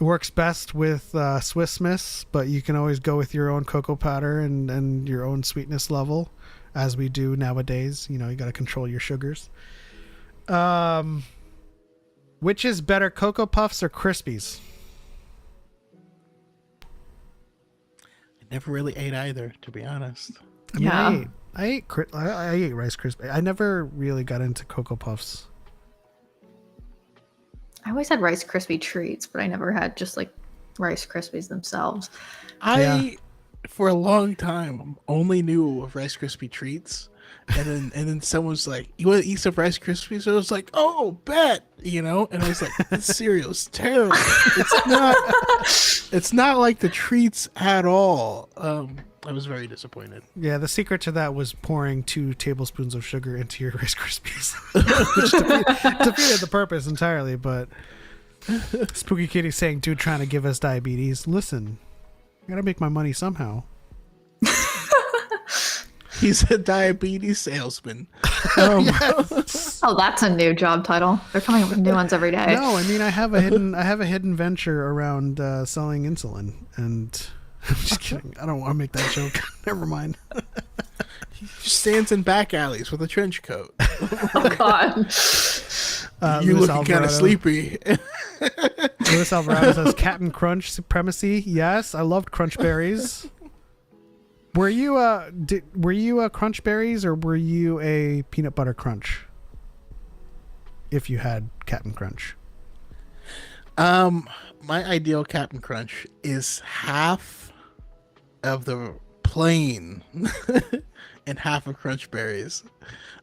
works best with Swiss Miss, but you can always go with your own cocoa powder and your own sweetness level, as we do nowadays. You know, you got to control your sugars. Which is better, Cocoa Puffs or Krispies? I never really ate either, to be honest. I mean, Yeah. I ate Rice Krispies. I never really got into Cocoa Puffs. I always had Rice Krispie treats, but I never had just like Rice Krispies themselves. I, for a long time, only knew of Rice Krispie treats. And then someone's like, "You want to eat some Rice Krispies?" So I was like, "Oh, bet," you know. And I was like, "This cereal's terrible. It's not like the treats at all." I was very disappointed. Yeah, the secret to that was pouring 2 tablespoons of sugar into your Rice Krispies, which defeated the purpose entirely. But Spooky Kitty saying, "Dude, trying to give us diabetes." Listen, I gotta make my money somehow. He's a diabetes salesman. Yes. Oh, that's a new job title. They're coming up with new ones every day. No, I mean I have a hidden venture around selling insulin, and I'm just kidding. I don't want to make that joke. Never mind. He stands in back alleys with a trench coat. Oh God. You Luis looking kind Alvarado. of sleepy. Luis Alvarado says Captain Crunch supremacy. Yes, I loved Crunch Berries. Were you a Crunch Berries or were you a peanut butter crunch? If you had Captain Crunch. My ideal Captain Crunch is half of the plain and half of Crunch Berries.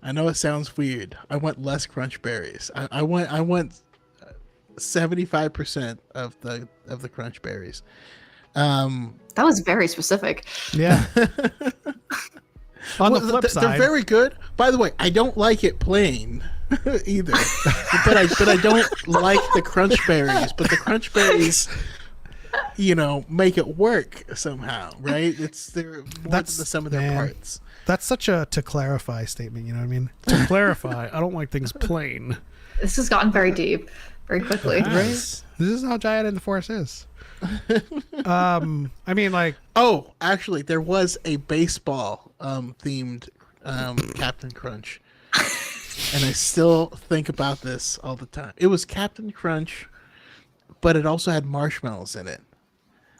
I know it sounds weird. I want less Crunch Berries. I want 75% of the Crunch Berries. That was very specific. Yeah. On the Well, flip they're side, very good. By the way, I don't like it plain either, but I don't like the Crunch Berries. But the Crunch Berries, you know, make it work somehow, right? They're more That's- than the sum of their man. parts. that's such a to clarify statement. You know what I mean? To clarify, I don't like things plain. This has gotten very deep very quickly. This is how Dyad in the Forest is. I mean, like, Oh, actually, there was a baseball themed Captain Crunch, and I still think about this all the time. It was Captain Crunch, but it also had marshmallows in it.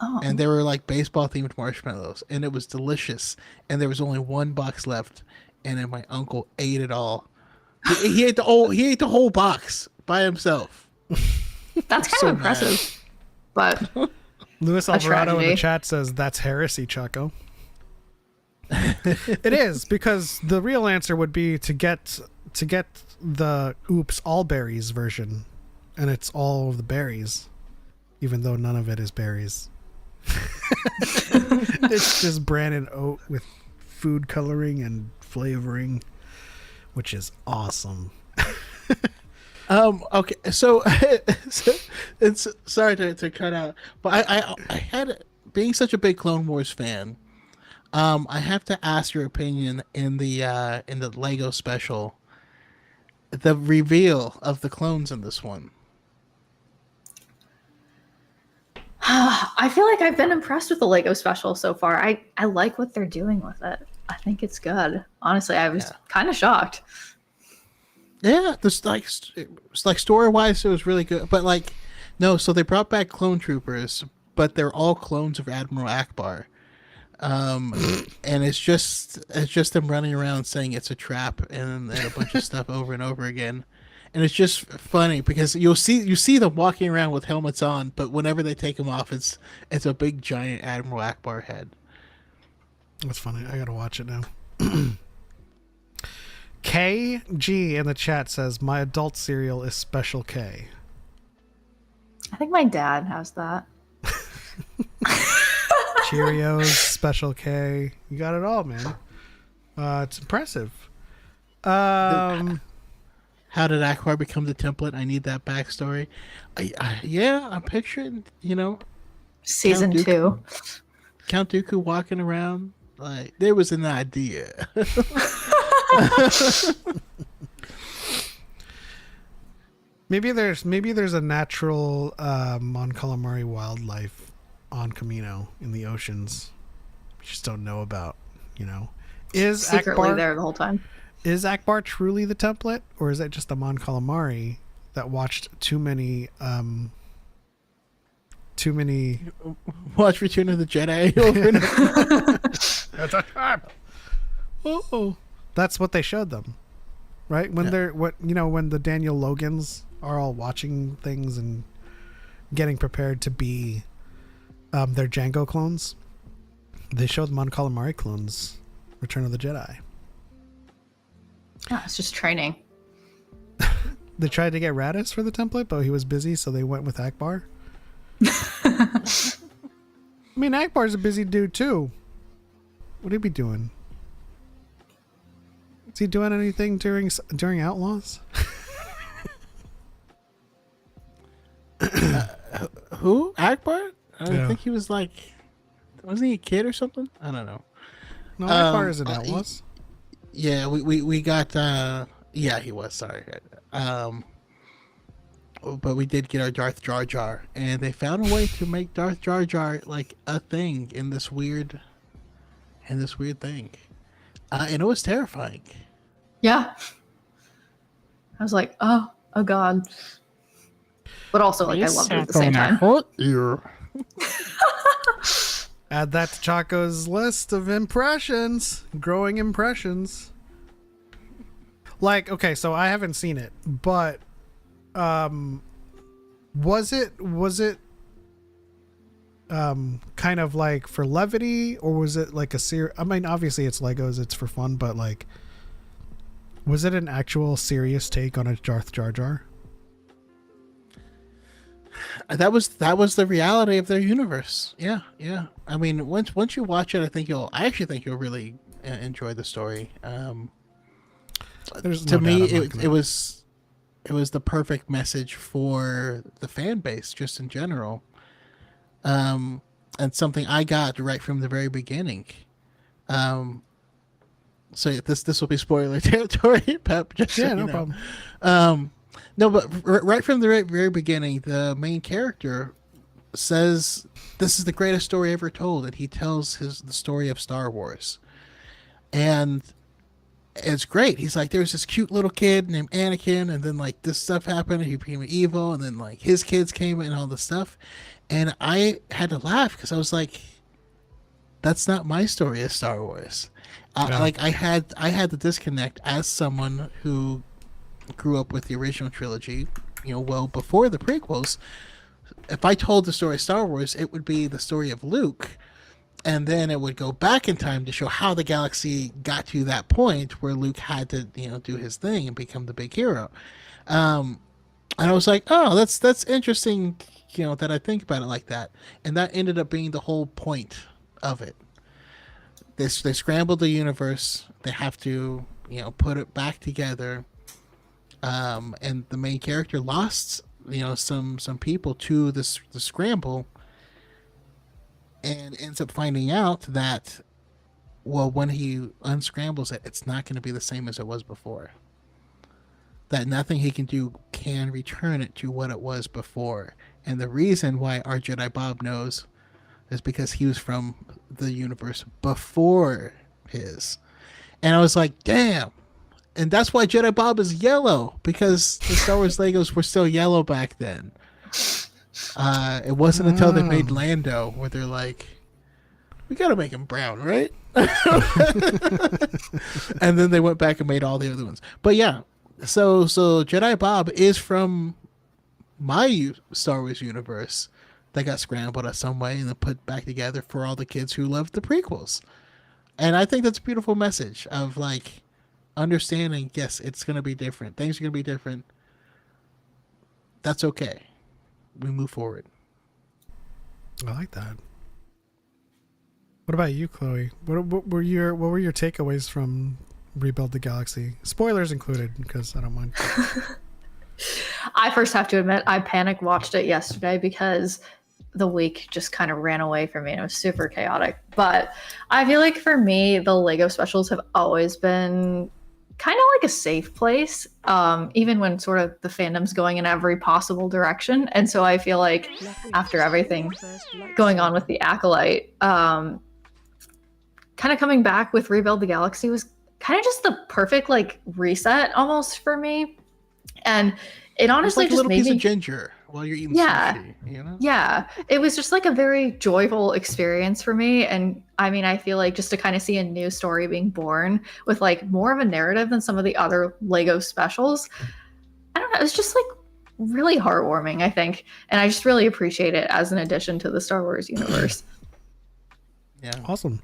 Oh. And they were like baseball themed marshmallows, and it was delicious. And there was only one box left, and then my uncle ate it all. He ate the whole box by himself. That's kind So of impressive. But Luis Alvarado in the tragedy. chat says that's heresy, Choco. It is, because the real answer would be to get the Oops All Berries version, and it's all of the berries, even though none of it is berries. It's just bran and oat with food coloring and flavoring, which is awesome. Okay, so, it's sorry to cut out, but I had, being such a big Clone Wars fan, I have to ask your opinion in the Lego special, the reveal of the clones in this one. I feel like I've been impressed with the Lego special so far. I like what they're doing with it. I think it's good. Honestly, I was kind of shocked. Yeah, this it's like story wise, it was really good. But like, no, so they brought back clone troopers, but they're all clones of Admiral Akbar. And it's just them running around saying it's a trap and a bunch of stuff over and over again. and it's just funny because you see them walking around with helmets on, but whenever they take them off, it's a big giant Admiral Akbar head. That's funny. I gotta watch it now. KG in the chat says my adult cereal is Special K. I think my dad has that. Cheerios, Special K. You got it all, man. It's impressive. How did Akbar become the template? I need that backstory. I'm picturing, Season Count 2. Count Dooku walking around. Like, there was an idea. Maybe there's a natural Mon Calamari wildlife on Camino in the oceans. We just don't know about, Is Secretly Akbar there the whole time. Is Akbar truly the template, or is it just a Mon Calamari that watched too many Watch Return of the Jedi over and over. That's a trap. Oh, that's what they showed them, right? When when the Daniel Logans are all watching things and getting prepared to be their Django clones, they showed Mon Calamari clones Return of the Jedi. Yeah, it's just training. They tried to get Raditz for the template, but he was busy, so they went with Akbar. I mean, Akbar's a busy dude too. What'd he be doing? Is he doing anything during Outlaws? Who? Akbar? I Yeah. think he was wasn't he a kid or something? I don't know. No, Akbar is in Outlaws. Yeah, we got he was, sorry. But we did get our Darth Jar Jar, and they found a way to make Darth Jar Jar like a thing in this weird thing. And it was terrifying. Yeah. I was like, oh god. But also, I loved it at the same time. Add that to Choco's list of impressions, growing impressions. Okay, so I haven't seen it, but was it kind of like for levity, or was it like a serious? I mean, obviously it's Legos, it's for fun, but was it an actual serious take on a Darth Jar Jar? That was the reality of their universe. Yeah. I mean, once you watch it, I actually think you'll really enjoy the story. There's to no me, doubt it was the perfect message for the fan base, just in general. And something I got right from the very beginning. So this will be spoiler territory, Pep. Just yeah, so no you know. problem. No, but right from the very beginning, the main character says this is the greatest story ever told, and he tells the story of Star Wars, and it's great. He's like, there's this cute little kid named Anakin, and then this stuff happened, and he became evil, and then his kids came and all this stuff, and I had to laugh because I was like, that's not my story of Star Wars. Yeah. I had the disconnect as someone who grew up with the original trilogy, well before the prequels. If I told the story of Star Wars, it would be the story of Luke, and then it would go back in time to show how the galaxy got to that point where Luke had to, do his thing and become the big hero. And I was like, oh, that's interesting, that I think about it like that. And that ended up being the whole point of it. They scrambled the universe. They have to, put it back together. And the main character lost, some people to the scramble, and ends up finding out that, well, when he unscrambles it, it's not going to be the same as it was before. That nothing he can do can return it to what it was before. And the reason why our Jedi Bob knows is because he was from the universe before his. And I was like, damn. And that's why Jedi Bob is yellow, because the Star Wars Legos were still yellow back then. It wasn't until they made Lando where they're like, we gotta make him brown, right? And then they went back and made all the other ones. But yeah, So Jedi Bob is from my Star Wars universe that got scrambled at some way and then put back together for all the kids who loved the prequels. And I think that's a beautiful message of like understanding, yes, it's going to be different. Things are going to be different. That's okay. We move forward. I like that. What about you, Chloe? What were your takeaways from Rebuild the Galaxy? Spoilers included, because I don't mind. I first have to admit, I panic watched it yesterday because the week just kind of ran away from me and it was super chaotic. But I feel like for me, the Lego specials have always been kind of like a safe place, even when sort of the fandom's going in every possible direction. And so I feel like after everything going on with the Acolyte, kind of coming back with Rebuild the Galaxy was kind of just the perfect like reset almost for me. And it honestly like just a little made piece me of ginger while you're eating Yeah. sushi, you know? Yeah, it was just like a very joyful experience for me. And I mean, I feel like just to kind of see a new story being born with like more of a narrative than some of the other Lego specials, I don't know, it was just like really heartwarming, I think. And I just really appreciate it as an addition to the Star Wars universe. Yeah. Awesome.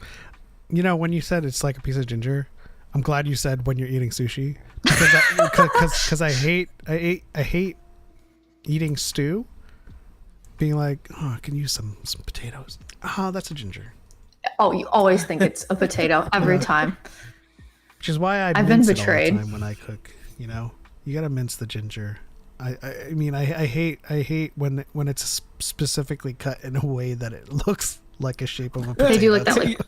You know, when you said it's like a piece of ginger, I'm glad you said when you're eating sushi, because I hate eating stew. Being like, oh, I can use some potatoes. Oh, that's a ginger. Oh, you always think it's a potato every time. Which is why I've been mince betrayed. it all the time when I cook. You know, you gotta mince the ginger. I mean, I hate when it's specifically cut in a way that it looks like a shape of a potato. They do like that like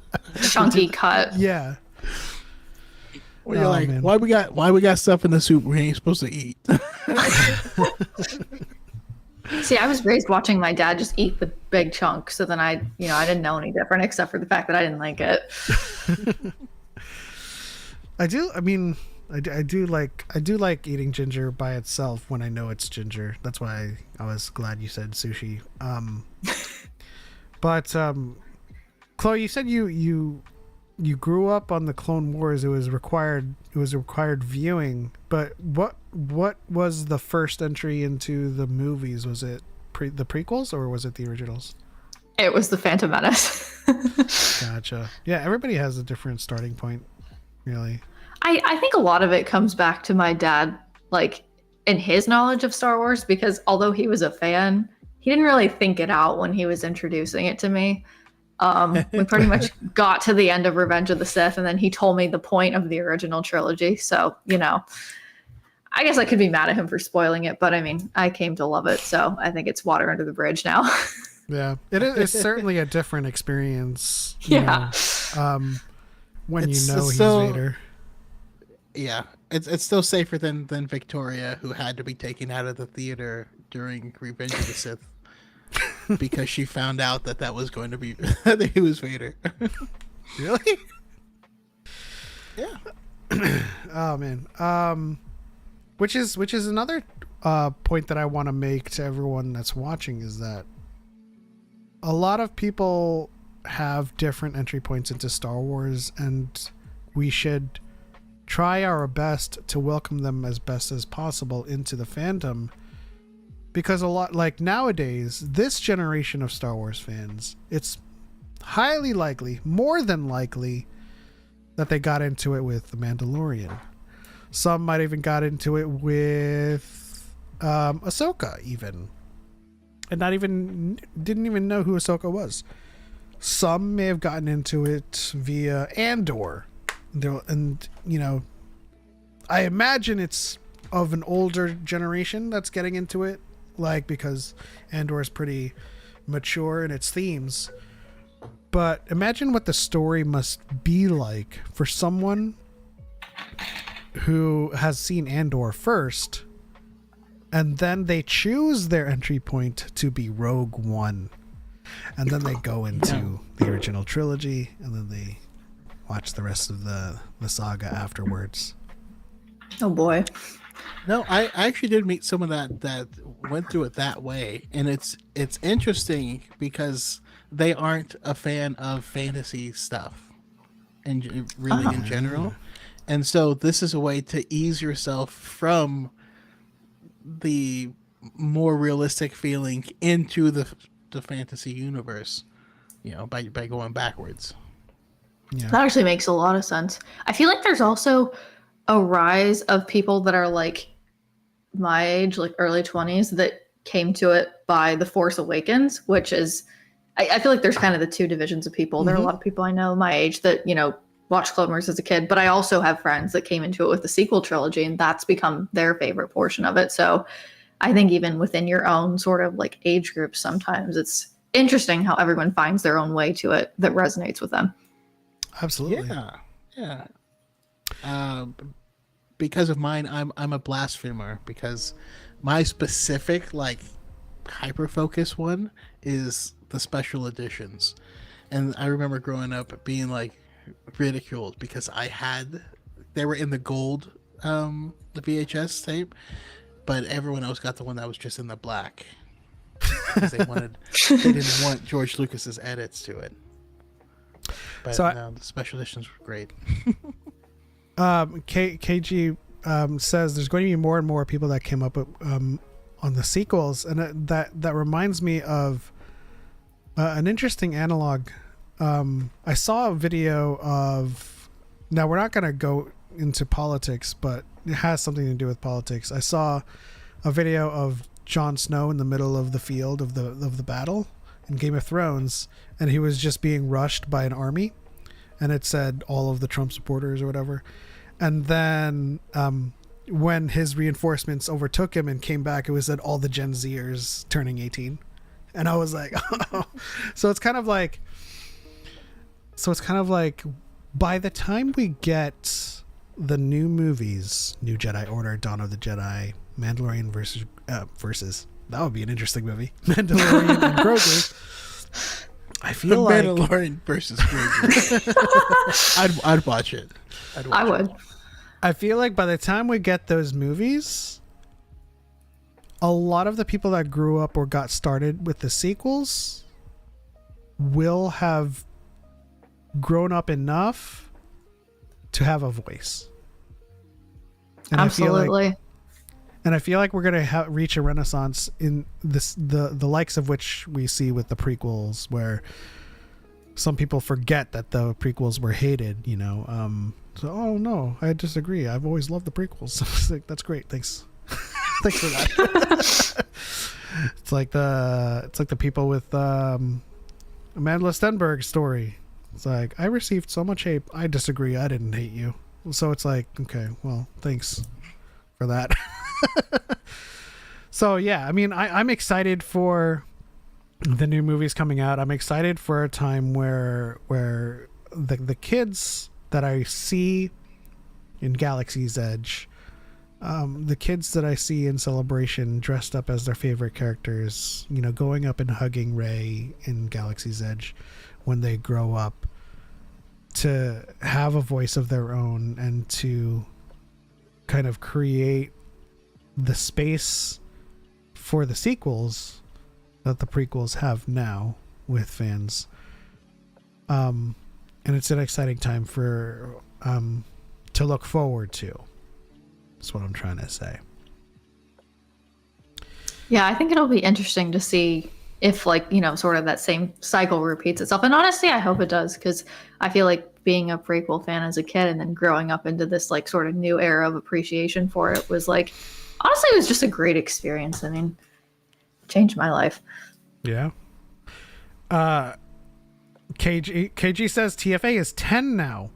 chunky cut. Yeah. Well, you're like, man. why we got stuff in the soup we ain't supposed to eat? See, I was raised watching my dad just eat the big chunk, so then I didn't know any different except for the fact that I didn't like it. I do like eating ginger by itself when I know it's ginger. That's why I was glad you said sushi. But Chloe, you said you grew up on the Clone Wars. It was required viewing. But what was the first entry into the movies? Was it the prequels or was it the originals? It was the Phantom Menace. Gotcha. Yeah, everybody has a different starting point, really. I think a lot of it comes back to my dad, like in his knowledge of Star Wars, because although he was a fan, he didn't really think it out when he was introducing it to me. We pretty much got to the end of Revenge of the Sith, and then he told me the point of the original trilogy. So, I guess I could be mad at him for spoiling it, but I mean, I came to love it, so I think it's water under the bridge now. Yeah, it's certainly a different experience. Yeah. When he's Vader. Yeah, it's still safer than Victoria, who had to be taken out of the theater during Revenge of the Sith because she found out that was going to be that he was Vader. Really? Yeah. Oh man. Which is another point that I want to make to everyone that's watching is that a lot of people have different entry points into Star Wars, and we should try our best to welcome them as best as possible into the fandom, because a lot, like nowadays, this generation of Star Wars fans, it's highly likely, more than likely, that they got into it with The Mandalorian. Some might even got into it with Ahsoka even, and didn't even know who Ahsoka was. Some may have gotten into it via Andor. And I imagine it's of an older generation that's getting into it, like, because Andor is pretty mature in its themes. But imagine what the story must be like for someone who has seen Andor first, and then they choose their entry point to be Rogue One, and then they go into the original trilogy, and then they watch the rest of the saga afterwards. Oh boy. No, I actually did meet someone that went through it that way, and it's interesting because they aren't a fan of fantasy stuff, and really in general, And so this is a way to ease yourself from the more realistic feeling into the fantasy universe, by going backwards. Yeah. That actually makes a lot of sense. I feel like there's also a rise of people that are like my age, like early 20s, that came to it by The Force Awakens, which is, I feel like there's kind of the two divisions of people. There are a lot of people I know my age that, watched Clone Wars as a kid, but I also have friends that came into it with the sequel trilogy, and that's become their favorite portion of it. So I think even within your own sort of like age group, sometimes it's interesting how everyone finds their own way to it that resonates with them. Absolutely. Yeah. Because of mine, I'm a blasphemer, because my specific like hyper focus one is the special editions. And I remember growing up being like ridiculed because they were in the gold the VHS tape, but everyone else got the one that was just in the black because they didn't want George Lucas's edits to it. But So the special editions were great. KG says there's going to be more and more people that came up with, on the sequels, and that reminds me of an interesting analog. I saw a video of, now we're not going to go into politics, but it has something to do with politics. I saw a video of Jon Snow in the middle of the field of the battle in Game of Thrones, and he was just being rushed by an army, and it said all of the Trump supporters or whatever. And then when his reinforcements overtook him and came back, it was at all the Gen Zers turning 18. And I was like, oh. So it's kind of like by the time we get the new movies, New Jedi Order, Dawn of the Jedi, Mandalorian versus that would be an interesting movie. Mandalorian and Grogu. I feel like Mandalorian versus Grogu. I'd watch it. I would. I feel like by the time we get those movies, a lot of the people that grew up or got started with the sequels will have grown up enough to have a voice. And Absolutely. I feel like we're going to reach a renaissance in this, the likes of which we see with the prequels, where some people forget that the prequels were hated, So, oh no, I disagree. I've always loved the prequels. It's like, that's great. Thanks. Thanks for that. It's like the people with Amanda Stenberg's story. It's like, I received so much hate. I disagree. I didn't hate you. So it's like, okay, well, thanks for that. So yeah, I mean, I'm excited for the new movies coming out. I'm excited for a time where the kids that I see in Galaxy's Edge, the kids that I see in Celebration dressed up as their favorite characters, going up and hugging Rey in Galaxy's Edge when they grow up, to have a voice of their own and to kind of create the space for the sequels that the prequels have now with fans. And it's an exciting time for to look forward to. That's what I'm trying to say. Yeah, I think it'll be interesting to see if, sort of that same cycle repeats itself. And honestly, I hope it does, because I feel like being a prequel fan as a kid and then growing up into this sort of new era of appreciation for it was honestly, it was just a great experience. I mean, it changed my life. Yeah. KG says TFA is 10 now.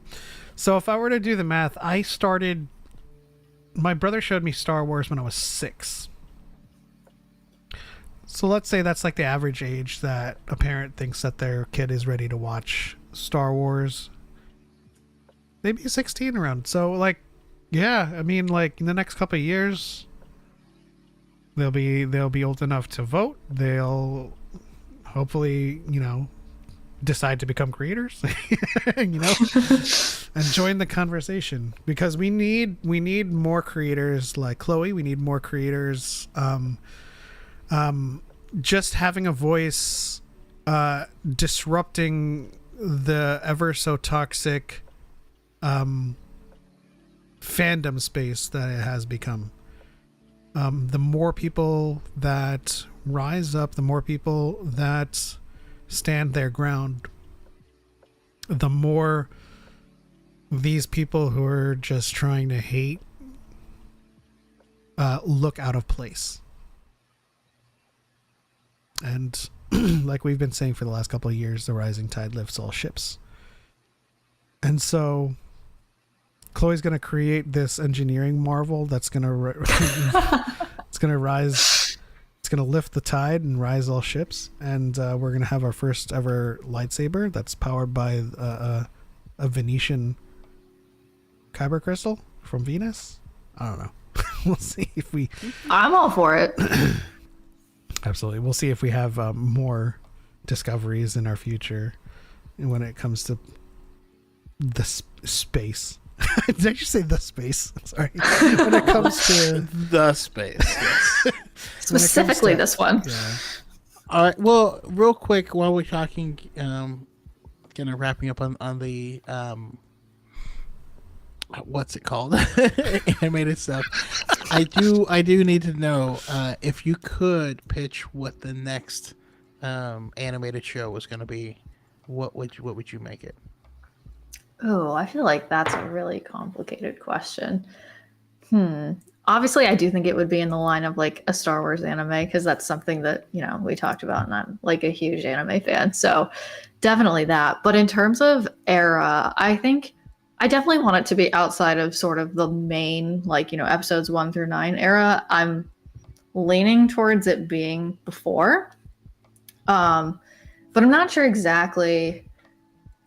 So if I were to do the math, my brother showed me Star Wars when I was 6. So let's say that's like the average age that a parent thinks that their kid is ready to watch Star Wars. Maybe 16 around. So yeah, I mean, in the next couple of years, they'll be old enough to vote. They'll hopefully, decide to become creators, and join the conversation, because we need more creators like Chloe. We need more creators. Just having a voice, disrupting the ever so toxic fandom space that it has become. The more people that rise up, the more people that stand their ground, the more these people who are just trying to hate look out of place. And like we've been saying for the last couple of years, the rising tide lifts all ships. And so Chloe's going to create this engineering marvel that's going to it's going to rise, it's going to lift the tide and rise all ships. And we're going to have our first ever lightsaber that's powered by a Venetian kyber crystal from Venus. I don't know. We'll see if we... I'm all for it. Absolutely. We'll see if we have more discoveries in our future when it comes to the space. Did I just say the space? Sorry. When it comes to the space, yes. Specifically this one. Yeah. All right. Well, real quick, while we're talking, kind of wrapping up on the what's it called, animated stuff. I do need to know if you could pitch what the next animated show was going to be. What would you make it? Oh, I feel like that's a really complicated question. Obviously, I do think it would be in the line of like a Star Wars anime because that's something that, you know, we talked about and I'm like a huge anime fan. So definitely that. But in terms of era, I think I definitely want it to be outside of sort of the main, like, you know, episodes 1 through 9 era. I'm leaning towards it being before. But I'm not sure exactly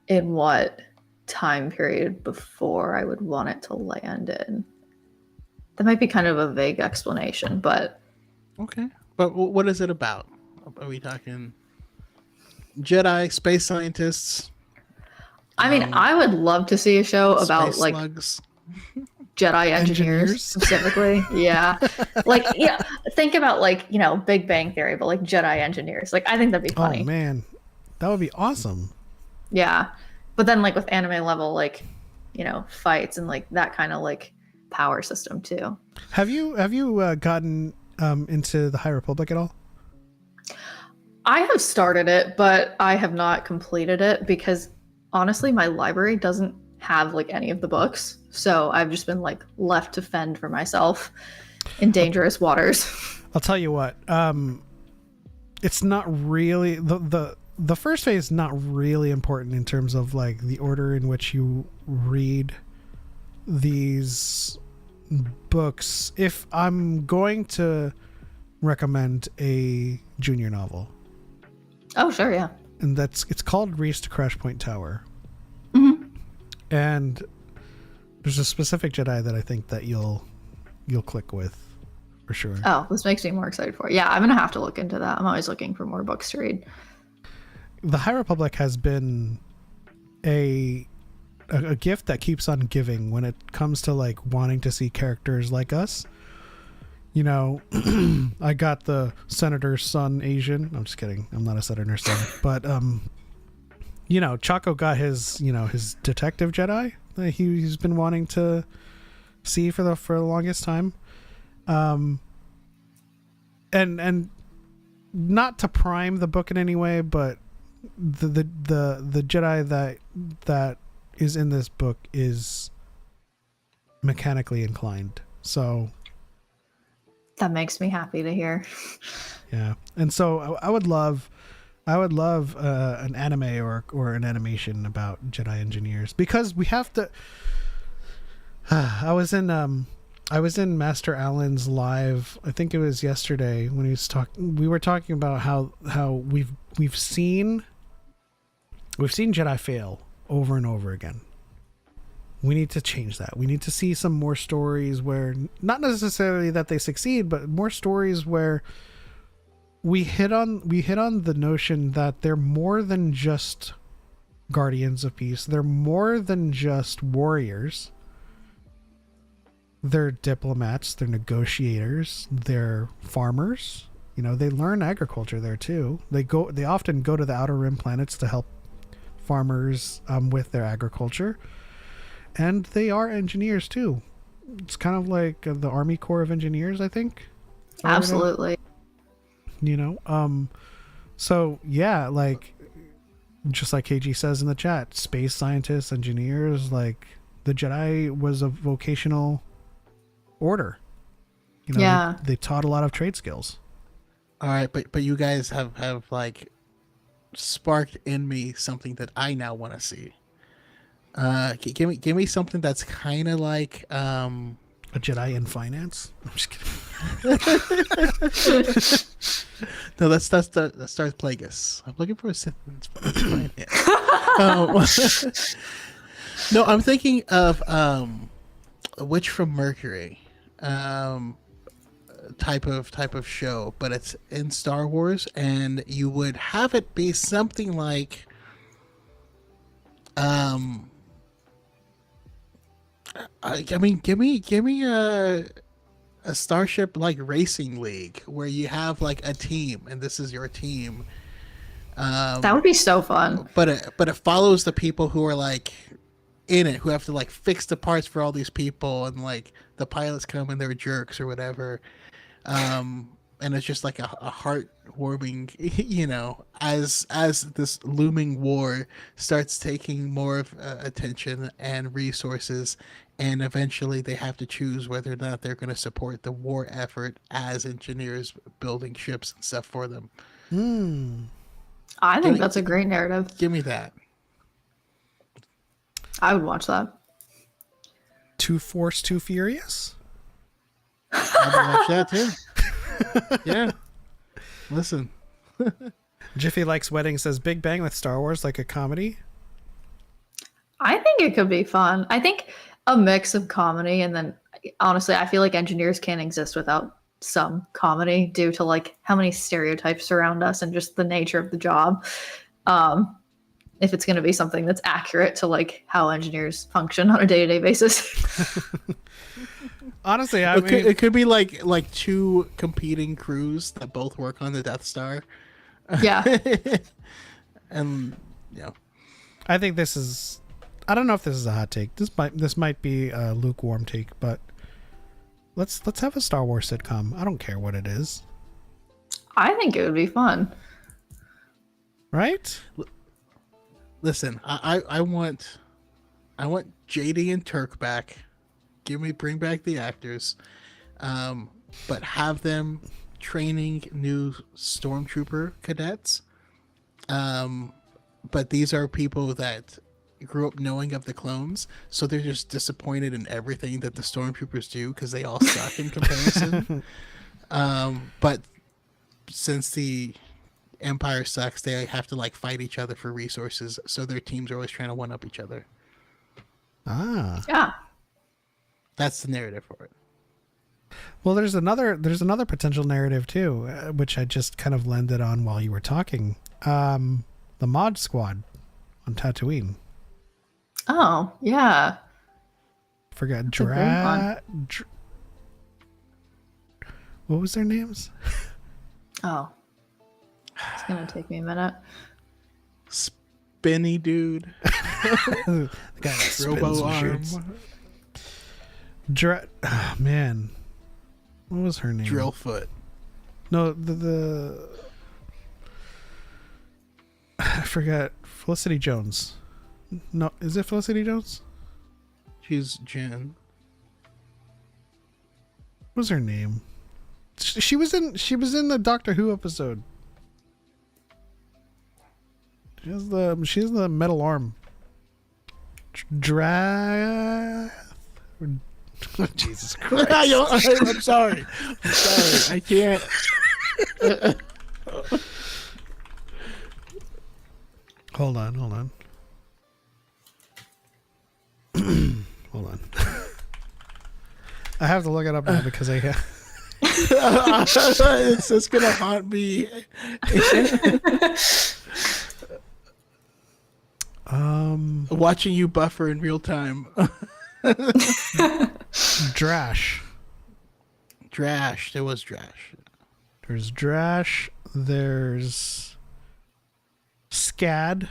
in what time period before I would want it to land in. That might be kind of a vague explanation, but okay. But what is it about? Are we talking Jedi, space scientists? I mean, I would love to see a show about space like slugs? Jedi engineers specifically. Yeah. Like, yeah, think about like, you know, Big Bang Theory, but like Jedi engineers. Like, I think that'd be funny. Oh man, that would be awesome. Yeah. But then like with anime level, like, you know, fights and like that kind of like power system too. Have you gotten into the High Republic at all? I have started it, but I have not completed it because honestly, my library doesn't have like any of the books. So I've just been like left to fend for myself in dangerous waters. I'll tell you what, it's not really the first phase is not really important in terms of like the order in which you read these books. If I'm going to recommend a junior novel, Oh, sure, yeah. and it's called Race to Crash Point Tower. Mm-hmm. And there's a specific Jedi that I think that you'll click with for sure. Oh, this makes me more excited for it. Yeah, I'm gonna have to look into that. I'm always looking for more books to read. The High Republic has been a gift that keeps on giving when it comes to like wanting to see characters like us. You know, I got the senator's son Asian. I'm just kidding. I'm not a senator's son, but you know, Choco got his, you know, his detective Jedi that he's been wanting to see for the longest time. And not to prime the book in any way, but the Jedi that is in this book is mechanically inclined. So That makes me happy to hear. yeah. And so I would love an anime or an animation about Jedi engineers, because we have to. I was in Master Allen's live. I think it was yesterday when he was talking. We were talking about how we've seen Jedi fail over and over again. We need to change that. We need to see some more stories where, not necessarily that they succeed, but more stories where we hit on the notion that they're more than just guardians of peace. They're more than just warriors. They're diplomats, they're negotiators, they're farmers. You know, they learn agriculture there too. They often go to the Outer Rim planets to help farmers with their agriculture. And they are engineers too. it's kind of like the Army Corps of Engineers, I think. Absolutely. You know, so yeah, like just like KG says in the chat, space scientists, engineers, like the Jedi was a vocational order. You know, Yeah. they taught a lot of trade skills. All right, but you guys have like sparked in me something that I now want to see. Give me something that's kind of like A Jedi in finance. I'm just kidding. no, that's Darth Plagueis. I'm looking for a Sith in finance. No, I'm thinking of a Witch from Mercury. Type of show, but it's in Star Wars, and you would have it be something like I mean, give me a Starship like racing league where you have like a team and this is your team. That would be so fun. But it follows the people who are like in it, who have to like fix the parts for all these people, and like the pilots come and they're jerks or whatever. And it's just like a heartwarming, you know, as this looming war starts taking more of attention and resources, and eventually they have to choose whether or not they're going to support the war effort as engineers building ships and stuff for them. I think that's a great narrative. Give me that. I would watch that. Too Force, Too Furious. I would watch that too. Yeah. Listen. Jiffy Likes Wedding says Big Bang with Star Wars like a comedy. I think it could be fun. I think a mix of comedy, and then honestly, I feel like engineers can't exist without some comedy due to like how many stereotypes surround us and just the nature of the job. If it's going to be something that's accurate to like how engineers function on a day-to-day basis. Honestly, it could be like two competing crews that both work on the Death Star. Yeah. And I think this is. I don't know if this is a hot take. This might be a lukewarm take, but let's have a Star Wars sitcom. I don't care what it is. I think it would be fun. Right? Listen, I want JD and Turk back. Bring back the actors, but have them training new stormtrooper cadets. But these are people that grew up knowing of the clones, so they're just disappointed in everything that the stormtroopers do because they all suck in comparison. But since the Empire sucks, they have to like fight each other for resources, so their teams are always trying to one up each other. Yeah. That's the narrative for it. Well, there's another potential narrative too, which I just kind of landed on while you were talking. The Mod Squad on Tatooine. Oh, yeah. Forgot That's a great what was their names? Oh. It's going to take me a minute. Spinny dude. The guy that spins Robo and arm. shoots. Oh, man. What was her name? Drillfoot. No, the I forgot. Felicity Jones. No, is it Felicity Jones? She's Jen. What was her name? She was in the Doctor Who episode. She has the metal arm. Jesus Christ. I'm sorry. I can't. Hold on. Hold on. I have to look it up now because I have. It's just gonna haunt me. Watching you buffer in real time. Drash. There was Drash. There's Drash. There's Scad.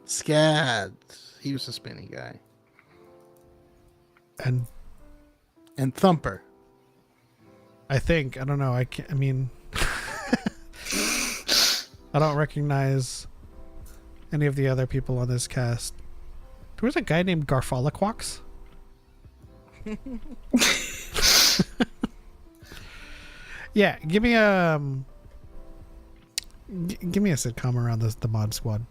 Scad. He was a spinny guy. And and Thumper. I think. I don't know. I can't. I mean, I don't recognize any of the other people on this cast. There was a guy named Garfalaquax. Yeah, give me a sitcom around the Mod Squad.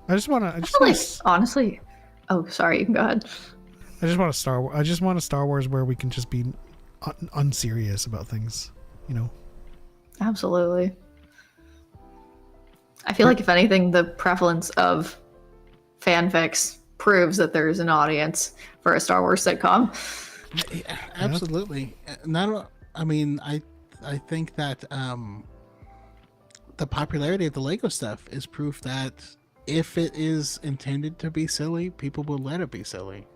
I just want to. Honestly. Oh, sorry. You can go ahead. I just want a Star Wars where we can just be unserious about things, you know. Absolutely. I feel like if anything, the prevalence of fanfics proves that there's an audience for a Star Wars sitcom. Yeah, absolutely. I think that the popularity of the Lego stuff is proof that if it is intended to be silly, people will let it be silly.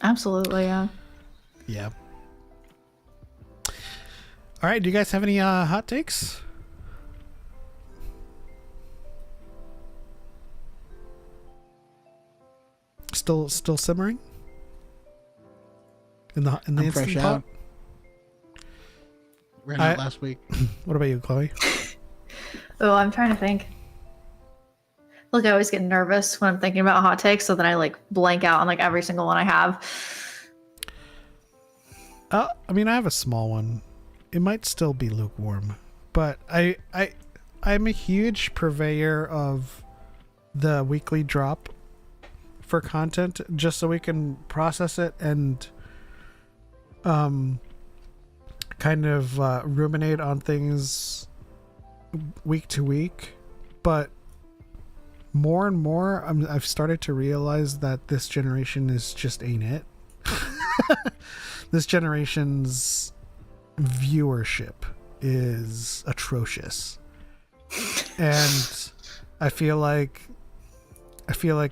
Absolutely, yeah. Yeah. All right, do you guys have any hot takes? Still simmering? In the I'm Instant fresh Pot? out. Ran out last week. What about you, Chloe? Oh, I'm trying to think. Look, I always get nervous when I'm thinking about hot takes, so then I like blank out on like every single one I have. I mean, I have a small one. It might still be lukewarm, but I'm a huge purveyor of the weekly drop for content, just so we can process it and kind of ruminate on things week to week. But more and more, I've started to realize that this generation just ain't it. This generation's viewership is atrocious, and I feel like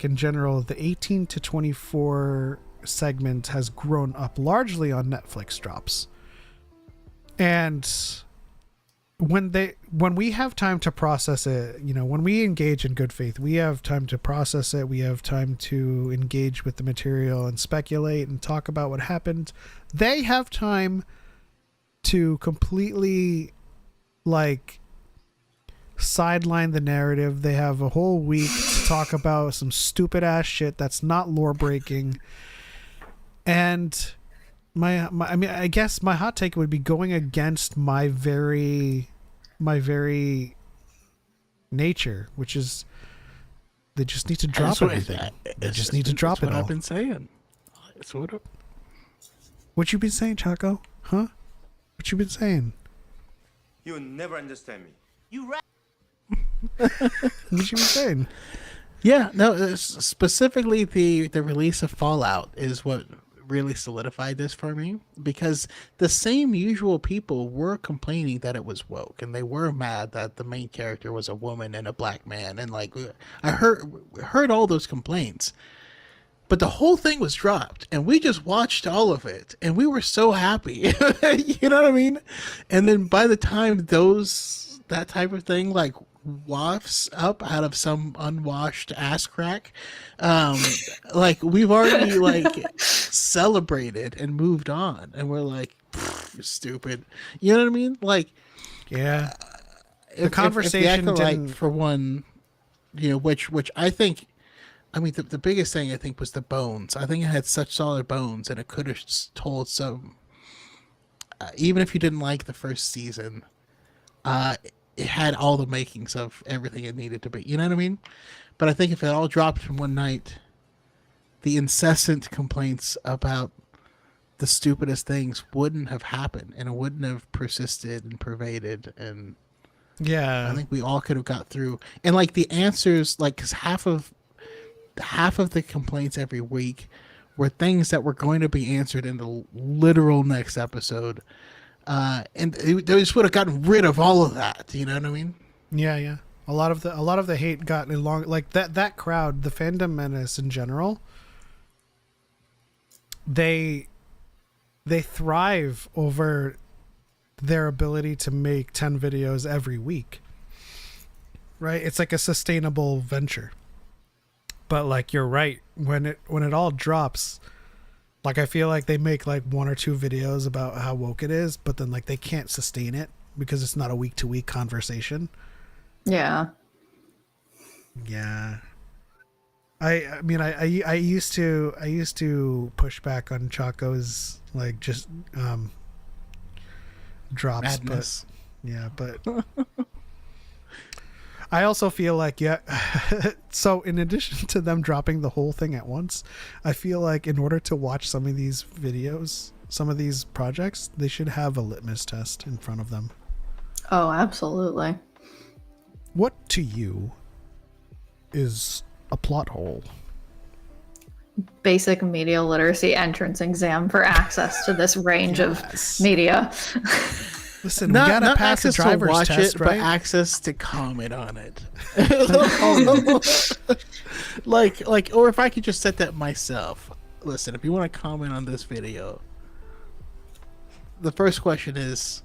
in general the 18 to 24 segment has grown up largely on Netflix drops, and when we have time to process it, you know, when we engage in good faith, we have time to process it, we have time to engage with the material and speculate and talk about what happened. They have time to completely like sideline the narrative. They have a whole week to talk about some stupid ass shit that's not lore breaking. And I mean, I guess my hot take would be going against my very nature, which is they just need to drop everything. They just need to drop it all. That's what I've been saying. It's What you been saying, Choco? Huh? What you been saying? You'll never understand me. You right. What you been saying? Yeah, no, specifically the release of Fallout is what really solidified this for me, because the same usual people were complaining that it was woke, and they were mad that the main character was a woman and a black man, and like I heard all those complaints, but the whole thing was dropped and we just watched all of it and we were so happy. You know what I mean? And then by the time that type of thing like wafts up out of some unwashed ass crack, like we've already like celebrated and moved on, and we're like, you're stupid. You know what I mean? Like, yeah, the conversation if the didn't... for one, you know, which I think, I mean, the biggest thing I think was the bones. I think it had such solid bones, and it could have told some, even if you didn't like the first season, it had all the makings of everything it needed to be. You know what I mean? But I think if it all dropped in one night, the incessant complaints about the stupidest things wouldn't have happened, and it wouldn't have persisted and pervaded. And yeah, I think we all could have got through. And like the answers, like, because half of the complaints every week were things that were going to be answered in the literal next episode. And they just would have gotten rid of all of that. You know what I mean? Yeah. A lot of the hate got along, like that crowd, the fandom menace in general. They thrive over their ability to make 10 videos every week. Right? It's like a sustainable venture. But like you're right, when it all drops, Like I feel like they make like 1 or 2 videos about how woke it is, but then like they can't sustain it because it's not a week to week conversation. Yeah. Yeah. I mean I used to push back on Choco's like just drops, Madness. but I also feel like so in addition to them dropping the whole thing at once, I feel like in order to watch some of these videos, some of these projects, they should have a litmus test in front of them. Oh, absolutely. What to you is a plot hole? Basic media literacy entrance exam for access to this range Yes. of media. Listen, we gotta not pass a access to driver's watch test, it, right? but access to comment on it. like, or if I could just set that myself. Listen, if you want to comment on this video, the first question is,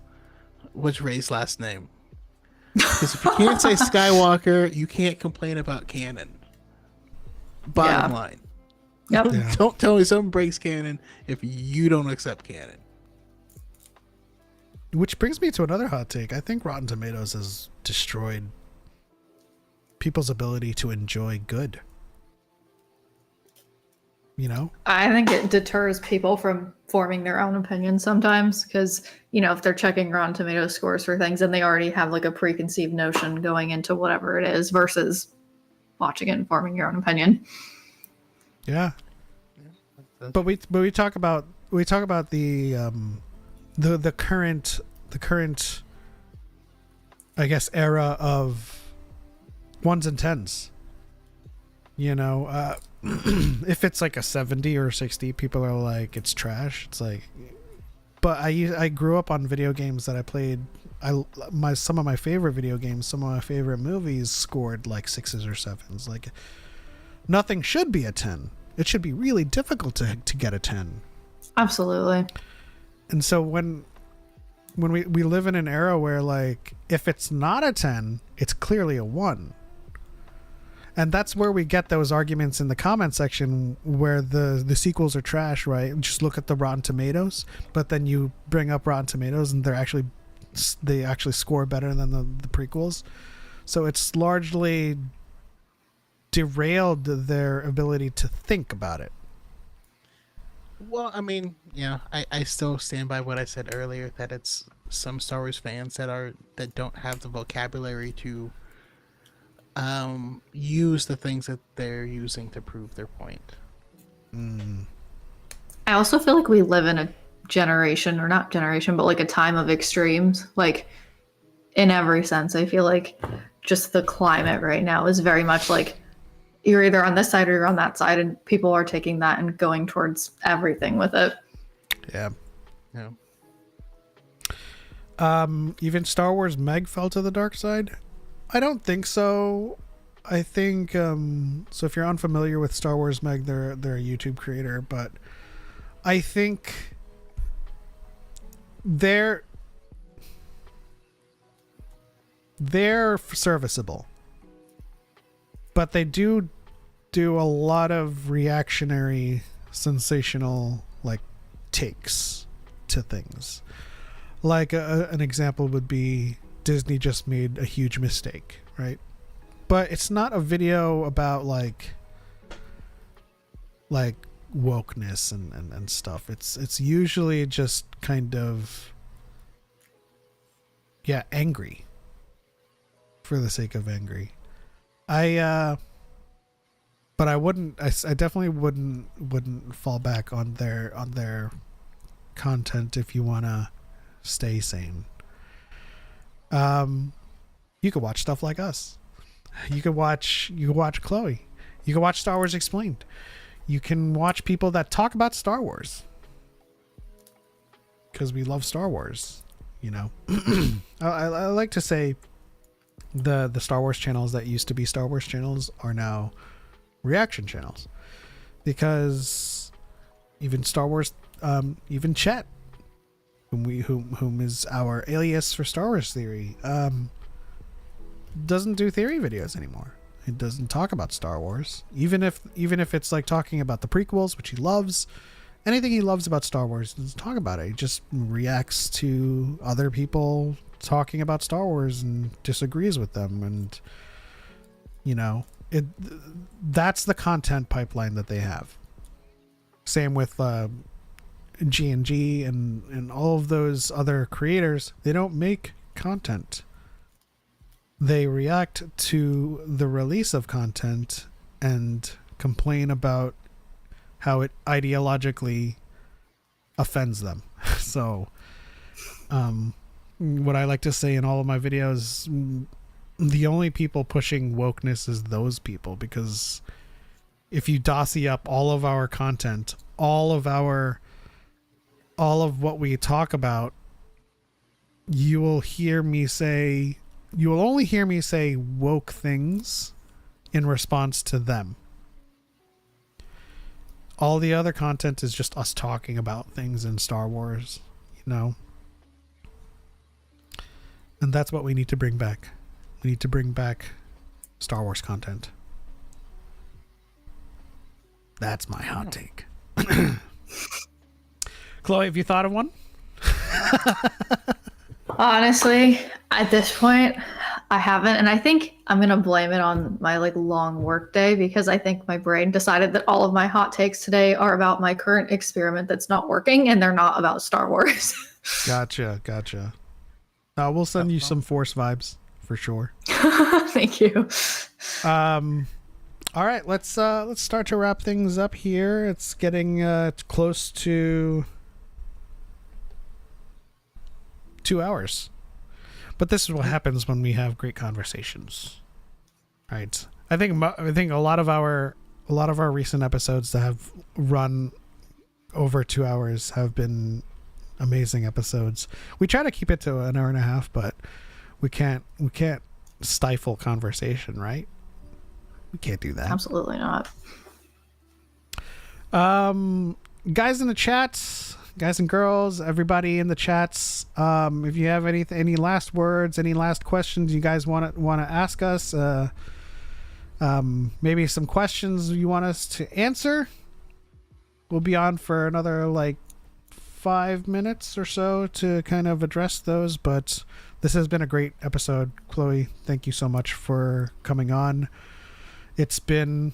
what's Ray's last name? Because if you can't say Skywalker, you can't complain about canon. Bottom Yeah. line. Yep. Yeah. Don't tell me something breaks canon if you don't accept canon. Which brings me to another hot take. I think Rotten Tomatoes has destroyed people's ability to enjoy good. You know? I think it deters people from forming their own opinions sometimes because, you know, if they're checking Rotten Tomato scores for things and they already have like a preconceived notion going into whatever it is versus watching it and forming your own opinion. Yeah. But we talk about the current I guess era of 1s and 10s. You know, if it's like a 70 or 60, people are like it's trash. It's like, but I grew up on video games that I played. Some of my favorite video games, some of my favorite movies scored like 6s or 7s. Like nothing should be a 10. It should be really difficult to get a 10. Absolutely. And so when we live in an era where like if it's not a 10, it's clearly a 1. And that's where we get those arguments in the comment section where the sequels are trash, right? Just look at the Rotten Tomatoes, but then you bring up Rotten Tomatoes and they actually score better than the prequels. So it's largely derailed their ability to think about it. Well, I mean, yeah, I still stand by what I said earlier, that it's some Star Wars fans that don't have the vocabulary to use the things that they're using to prove their point. I also feel like we live in a generation, or not generation, but like a time of extremes. Like in every sense, I feel like just the climate right now is very much like you're either on this side or you're on that side, and people are taking that and going towards everything with it. Yeah. Yeah. Even Star Wars Meg fell to the dark side? I don't think so. I think so if you're unfamiliar with Star Wars Meg, they're a YouTube creator, but I think they're serviceable. But they do a lot of reactionary, sensational like takes to things. Like an example would be Disney just made a huge mistake, right? But it's not a video about like wokeness and stuff. It's usually just kind of angry for the sake of angry. But I definitely wouldn't fall back on their content if you want to stay sane. You could watch stuff like us. You could watch Chloe. You can watch Star Wars Explained. You can watch people that talk about Star Wars because we love Star Wars. You know, I like to say the Star Wars channels that used to be Star Wars channels are now reaction channels, because even Star Wars, even Chet, whom is our alias for Star Wars Theory, doesn't do theory videos anymore. He doesn't talk about Star Wars, even if it's like talking about the prequels, which he loves, anything he loves about Star Wars, doesn't talk about it. He just reacts to other people talking about Star Wars and disagrees with them, and that's the content pipeline that they have. Same with G&G and all of those other creators. They don't make content. They react to the release of content and complain about how it ideologically offends them. So, what I like to say in all of my videos, the only people pushing wokeness is those people, because if you dossier up all of our content, all of what we talk about, you will only hear me say woke things in response to them. All the other content is just us talking about things in Star Wars, And that's what we need to bring back. We need to bring back Star Wars content. That's my hot take. Chloe, have you thought of one? Honestly, at this point, I haven't, and I think I'm gonna blame it on my long work day, because I think my brain decided that all of my hot takes today are about my current experiment that's not working, and they're not about Star Wars. Gotcha. We'll send you some Force vibes for sure. Thank you. All right, let's start to wrap things up here. It's getting close to 2 hours. But this is what happens when we have great conversations. Right. I think a lot of our recent episodes that have run over 2 hours have been amazing episodes. We try to keep it to an hour and a half, but we can't stifle conversation, right? We can't do that. Absolutely not. Guys in the chats, guys and girls, everybody in the chats, if you have any last words, any last questions you guys want to ask us, maybe some questions you want us to answer, we'll be on for another 5 minutes or so to kind of address those. But this has been a great episode. Chloe, thank you so much for coming on. It's been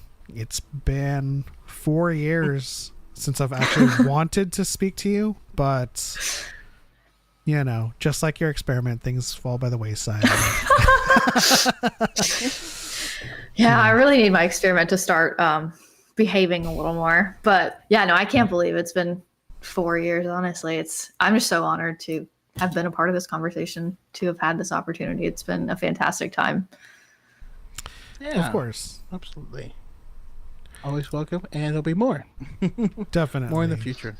4 years since I've actually wanted to speak to you, but just like your experiment, things fall by the wayside. Yeah, I really need my experiment to start behaving a little more. But yeah, no, I can't believe it's been 4 years. Honestly, I'm just so honored to have been a part of this conversation, to have had this opportunity. It's been a fantastic time. Yeah, of course, absolutely. Always welcome, and there'll be more. Definitely more in the future.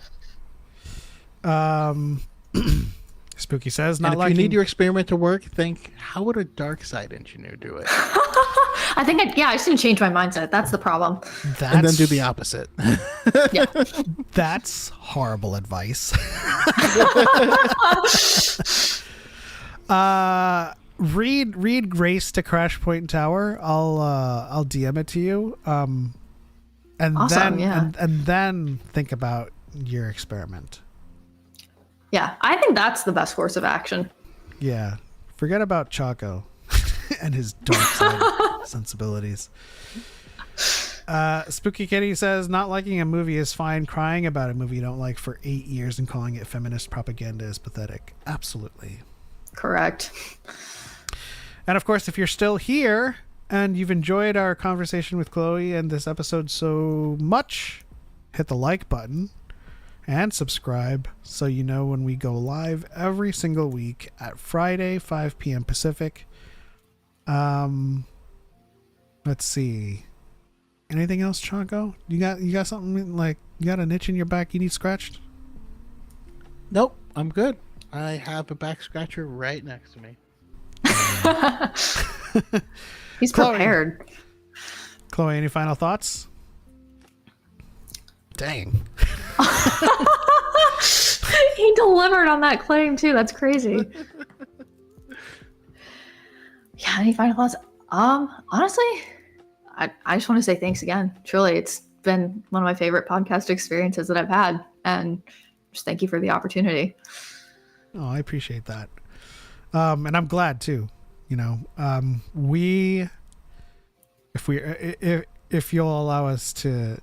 Spooky says, and if you need your experiment to work, think, how would a dark side engineer do it? I think I just didn't change my mindset. That's the problem. And then do the opposite. Yeah. That's horrible advice. Read Race to Crash Point Tower. I'll DM it to you. And awesome, and then think about your experiment. Yeah, I think that's the best course of action. Yeah. Forget about Choco and his dark side sensibilities. Spooky Kitty says, not liking a movie is fine. Crying about a movie you don't like for 8 years and calling it feminist propaganda is pathetic. Absolutely. Correct. And of course, if you're still here and you've enjoyed our conversation with Chloe and this episode so much, hit the like button and subscribe so you know when we go live every single week at Friday, 5 p.m. Pacific. Let's see. Anything else, Choco? You got something you got an itch in your back you need scratched? Nope, I'm good. I have a back scratcher right next to me. He's prepared. Chloe, any final thoughts? Dang. He delivered on that claim too. That's crazy. Yeah, any final thoughts? Honestly, I just want to say thanks again. Truly, it's been one of my favorite podcast experiences that I've had. and just thank you for the opportunity. Oh, I appreciate that. And I'm glad too. You know, if you'll allow us to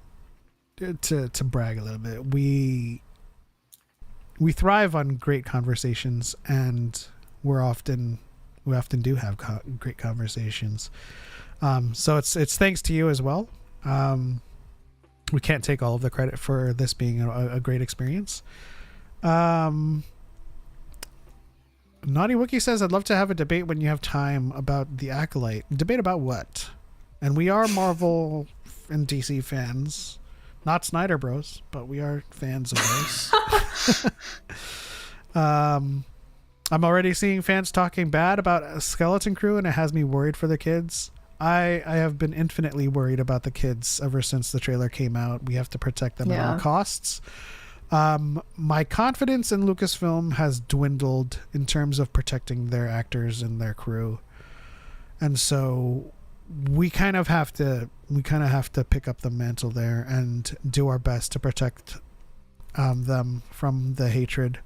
brag a little bit, we thrive on great conversations, and we often do have great conversations. So it's thanks to you as well. We can't take all of the credit for this being a great experience. Naughty Wookie says, I'd love to have a debate when you have time about the Acolyte. Debate about what? And we are Marvel and DC fans. Not Snyder Bros, but we are fans of those. I'm already seeing fans talking bad about a Skeleton Crew, and it has me worried for the kids. I have been infinitely worried about the kids ever since the trailer came out. We have to protect them at all costs. My confidence in Lucasfilm has dwindled in terms of protecting their actors and their crew. And so we kind of have to pick up the mantle there and do our best to protect them from the hatred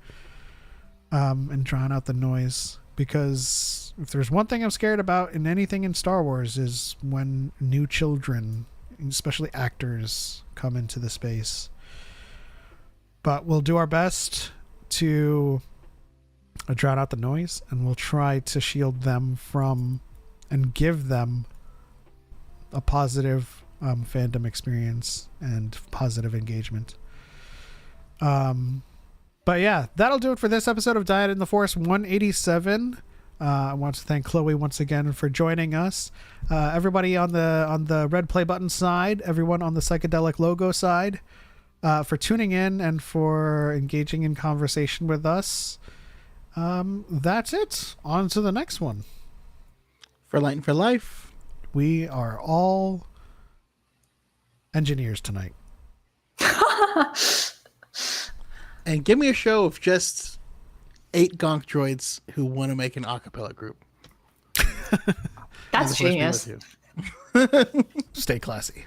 and drown out the noise. Because if there's one thing I'm scared about in anything in Star Wars is when new children, especially actors, come into the space. But we'll do our best to drown out the noise, and we'll try to shield them from and give them a positive fandom experience and positive engagement. But yeah, that'll do it for this episode of Dyad in the Force 187. I want to thank Chloe once again for joining us. Everybody on the red play button side, everyone on the psychedelic logo side, for tuning in and for engaging in conversation with us. That's it. On to the next one. For Light and for Life. We are all engineers tonight. And give me a show of just 8 gonk droids who want to make an a cappella group. That's genius. Stay classy.